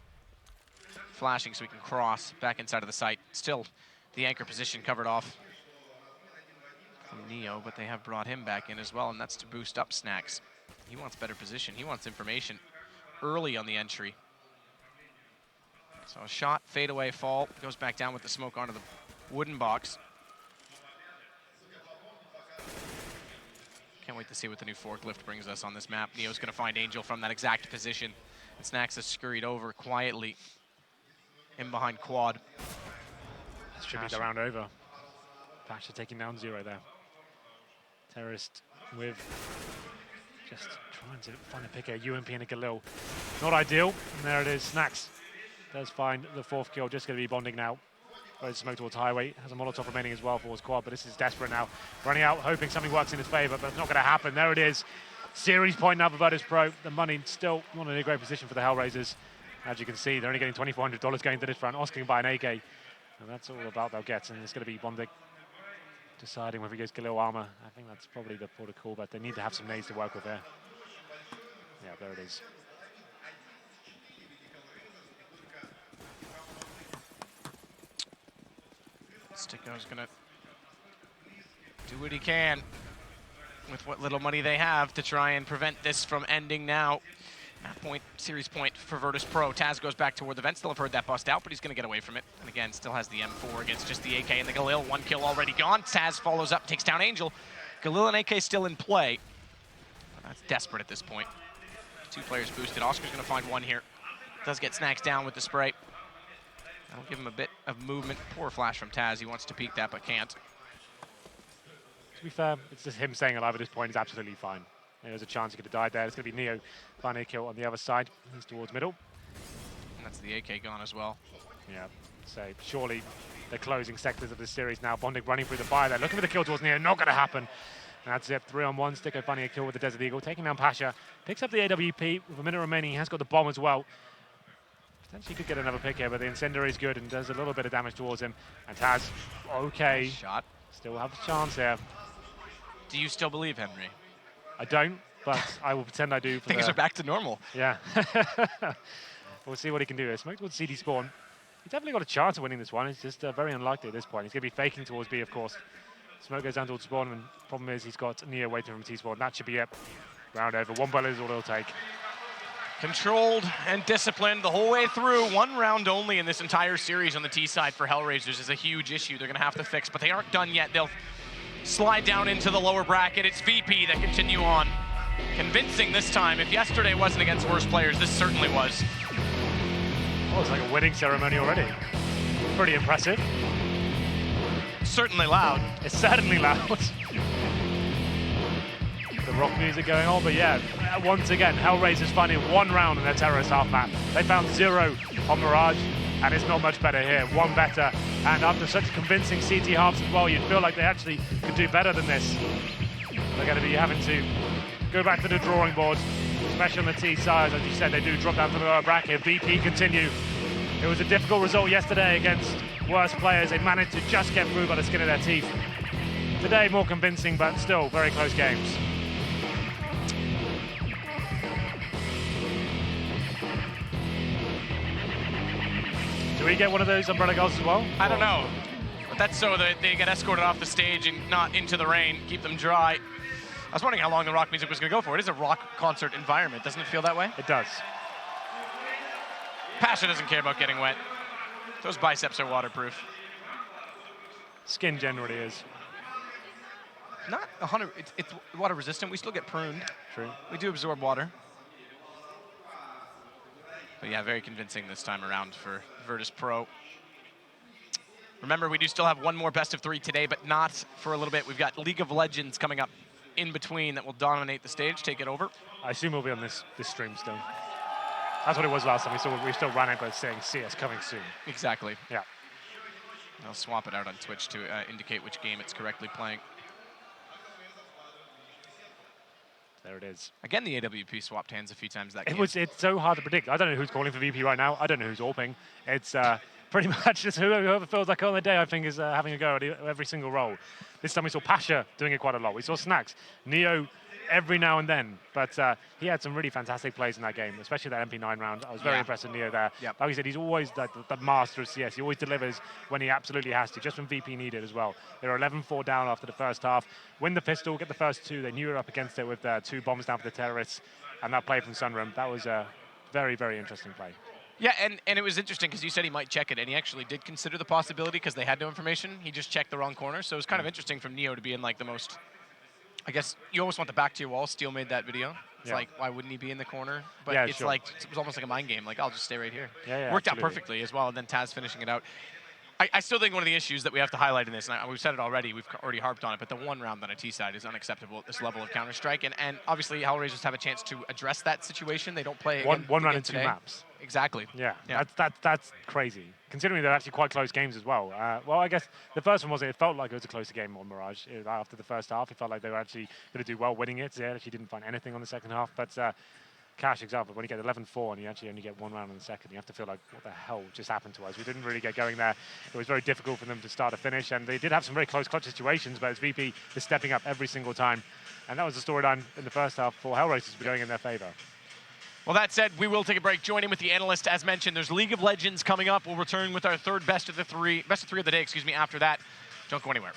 flashing so he can cross back inside of the site. Still the anchor position covered off from Neo, but they have brought him back in as well, and that's to boost up Snacks. He wants better position. He wants information early on the entry. So a shot, fade away, fall, goes back down with the smoke onto the wooden box. Can't wait to see what the new forklift brings us on this map. Neo's gonna find Angel from that exact position, and Snacks has scurried over quietly in behind quad. That should be the round over. Pasha taking down 0 there. Terrorist with just trying to find a pick here. UMP and a Galil. Not ideal. And there it is. Snacks does find the 4th kill. Just going to be bonding now. Goes smoke towards highway. Has a Molotov remaining as well for his quad, but this is desperate now. Running out, hoping something works in his favor, but it's not going to happen. There it is. Series point now for Virtus.pro. The money still not in a great position for the Hellraisers. As you can see, they're only getting $2,400 going to this front. Oscar can buy an AK. And that's all about they'll get. And it's going to be Bondig deciding whether he goes Galil armor. I think that's probably the protocol, but they need to have some nades to work with there. Yeah, there it is. Sticko's gonna do what he can with what little money they have to try and prevent this from ending now. Map point, series point for Virtus.pro. Taz goes back toward the vent. Still have heard that bust out, but he's going to get away from it. And again, still has the M4 against just the AK and the Galil. 1 kill already gone. Taz follows up, takes down Angel. Galil and AK still in play. That's desperate at this point. 2 players boosted. Oscar's going to find 1 here. Does get Snacks down with the spray. That'll give him a bit of movement. Poor flash from Taz. He wants to peek that, but can't. To be fair, it's just him staying alive at this point is absolutely fine. There's a chance he could have died there. It's going to be Neo finding a kill on the other side. He's towards middle. And that's the AK gone as well. Yeah, so surely the closing sectors of this series now. Bondig running through the fire there. Looking for the kill towards Neo. Not going to happen. And that's it. 3-on-1. Sticko finding a kill with the Desert Eagle. Taking down Pasha. Picks up the AWP with a minute remaining. He has got the bomb as well. Potentially could get another pick here, but the incendiary is good and does a little bit of damage towards him. And Taz, okay. Nice shot. Still have a chance here. Do you still believe, Henry? I don't, but I will pretend I do. Things are back to normal. Yeah. We'll see what he can do here. Smoke towards CD spawn. He's definitely got a chance of winning this one. It's just very unlikely at this point. He's going to be faking towards B, of course. Smoke goes down towards spawn, and problem is he's got Neo waiting from T-spawn. That should be it. Round over. 1 bullet is all it'll take. Controlled and disciplined the whole way through. 1 round only in this entire series on the T side for Hellraisers is a huge issue they're going to have to fix, but they aren't done yet. They'll slide down into the lower bracket. It's VP that continue on. Convincing this time. If yesterday wasn't against worse players, this certainly was. Oh, it's like a wedding ceremony already. Pretty impressive. Certainly loud. It's certainly loud. The rock music going on, but yeah, once again, Hellraisers finding 1 round in their terrorist half map. They found 0 on Mirage, and it's not much better here. 1 better, and after such convincing CT halves as well, you'd feel like they actually could do better than this. They're going to be having to go back to the drawing board, especially on the T side. As you said, they do drop down to the lower bracket. VP continue. It was a difficult result yesterday against worse players. They managed to just get through by the skin of their teeth. Today, more convincing, but still very close games. Do we get one of those umbrella goals as well? I don't know. But that's so that they get escorted off the stage and not into the rain, keep them dry. I was wondering how long the rock music was going to go for. It is a rock concert environment. Doesn't it feel that way? It does. Pasha doesn't care about getting wet. Those biceps are waterproof. Skin generally is. Not 100, it's water resistant. We still get pruned. True. We do absorb water. But yeah, very convincing this time around for Virtus.pro. Remember, we do still have one more best of 3 today, but not for a little bit. We've got League of Legends coming up in between that will dominate the stage, take it over. I assume we'll be on this stream still. That's what it was last time. We still ran it, but saying CS coming soon. Exactly. Yeah. I'll swap it out on Twitch to indicate which game it's correctly playing. There it is. Again, the AWP swapped hands a few times that game. It's so hard to predict. I don't know who's calling for VP right now. I don't know who's AWPing. It's pretty much just whoever feels like on the day, I think, is having a go at every single role. This time we saw Pasha doing it quite a lot. We saw Snacks, Neo every now and then. But he had some really fantastic plays in that game, especially that MP9 round. I was very impressed with Neo there. Yep. Like you said, he's always the master of CS. He always delivers when he absolutely has to, just when VP needed as well. They were 11-4 down after the first half. Win the pistol, get the first 2. They knew it up against it with 2 bombs down for the terrorists. And that play from Sunrum, that was a very, very interesting play. Yeah, and it was interesting because you said he might check it, and he actually did consider the possibility because they had no information. He just checked the wrong corner, so it was kind of interesting from Neo to be in like the most, I guess, you almost want the back to your wall. Steel made that video. It's like, why wouldn't he be in the corner? But Yeah, it's sure. like, it was almost like a mind game. Like, I'll just stay right here. Yeah, Worked absolutely. out perfectly as well, and then Taz finishing it out. I still think one of the issues that we have to highlight in this, and we've said it already, we've already harped on it, but the one round on a T side is unacceptable at this level of Counter-Strike, and obviously Hellraisers have a chance to address that situation. They don't play One round again in 2 today. maps. Exactly. Yeah, Yeah. that's crazy. Considering they're actually quite close games as well. Well, I guess the first one wasn't. It felt like it was a closer game on Mirage. After the first half, it felt like they were actually going to do well winning it. They actually didn't find anything on the second half. But Cash, example, when you get 11-4 and you actually only get 1 round in the second, you have to feel like, what the hell just happened to us? We didn't really get going there. It was very difficult for them to start or finish, and they did have some very close clutch situations, but it's VP is stepping up every single time. And that was the storyline in the first half for Hellraisers going in their favor. Well, that said, we will take a break. Join in with the analyst. As mentioned, there's League of Legends coming up. We'll return with our third best of 3 of the day, after that. Don't go anywhere.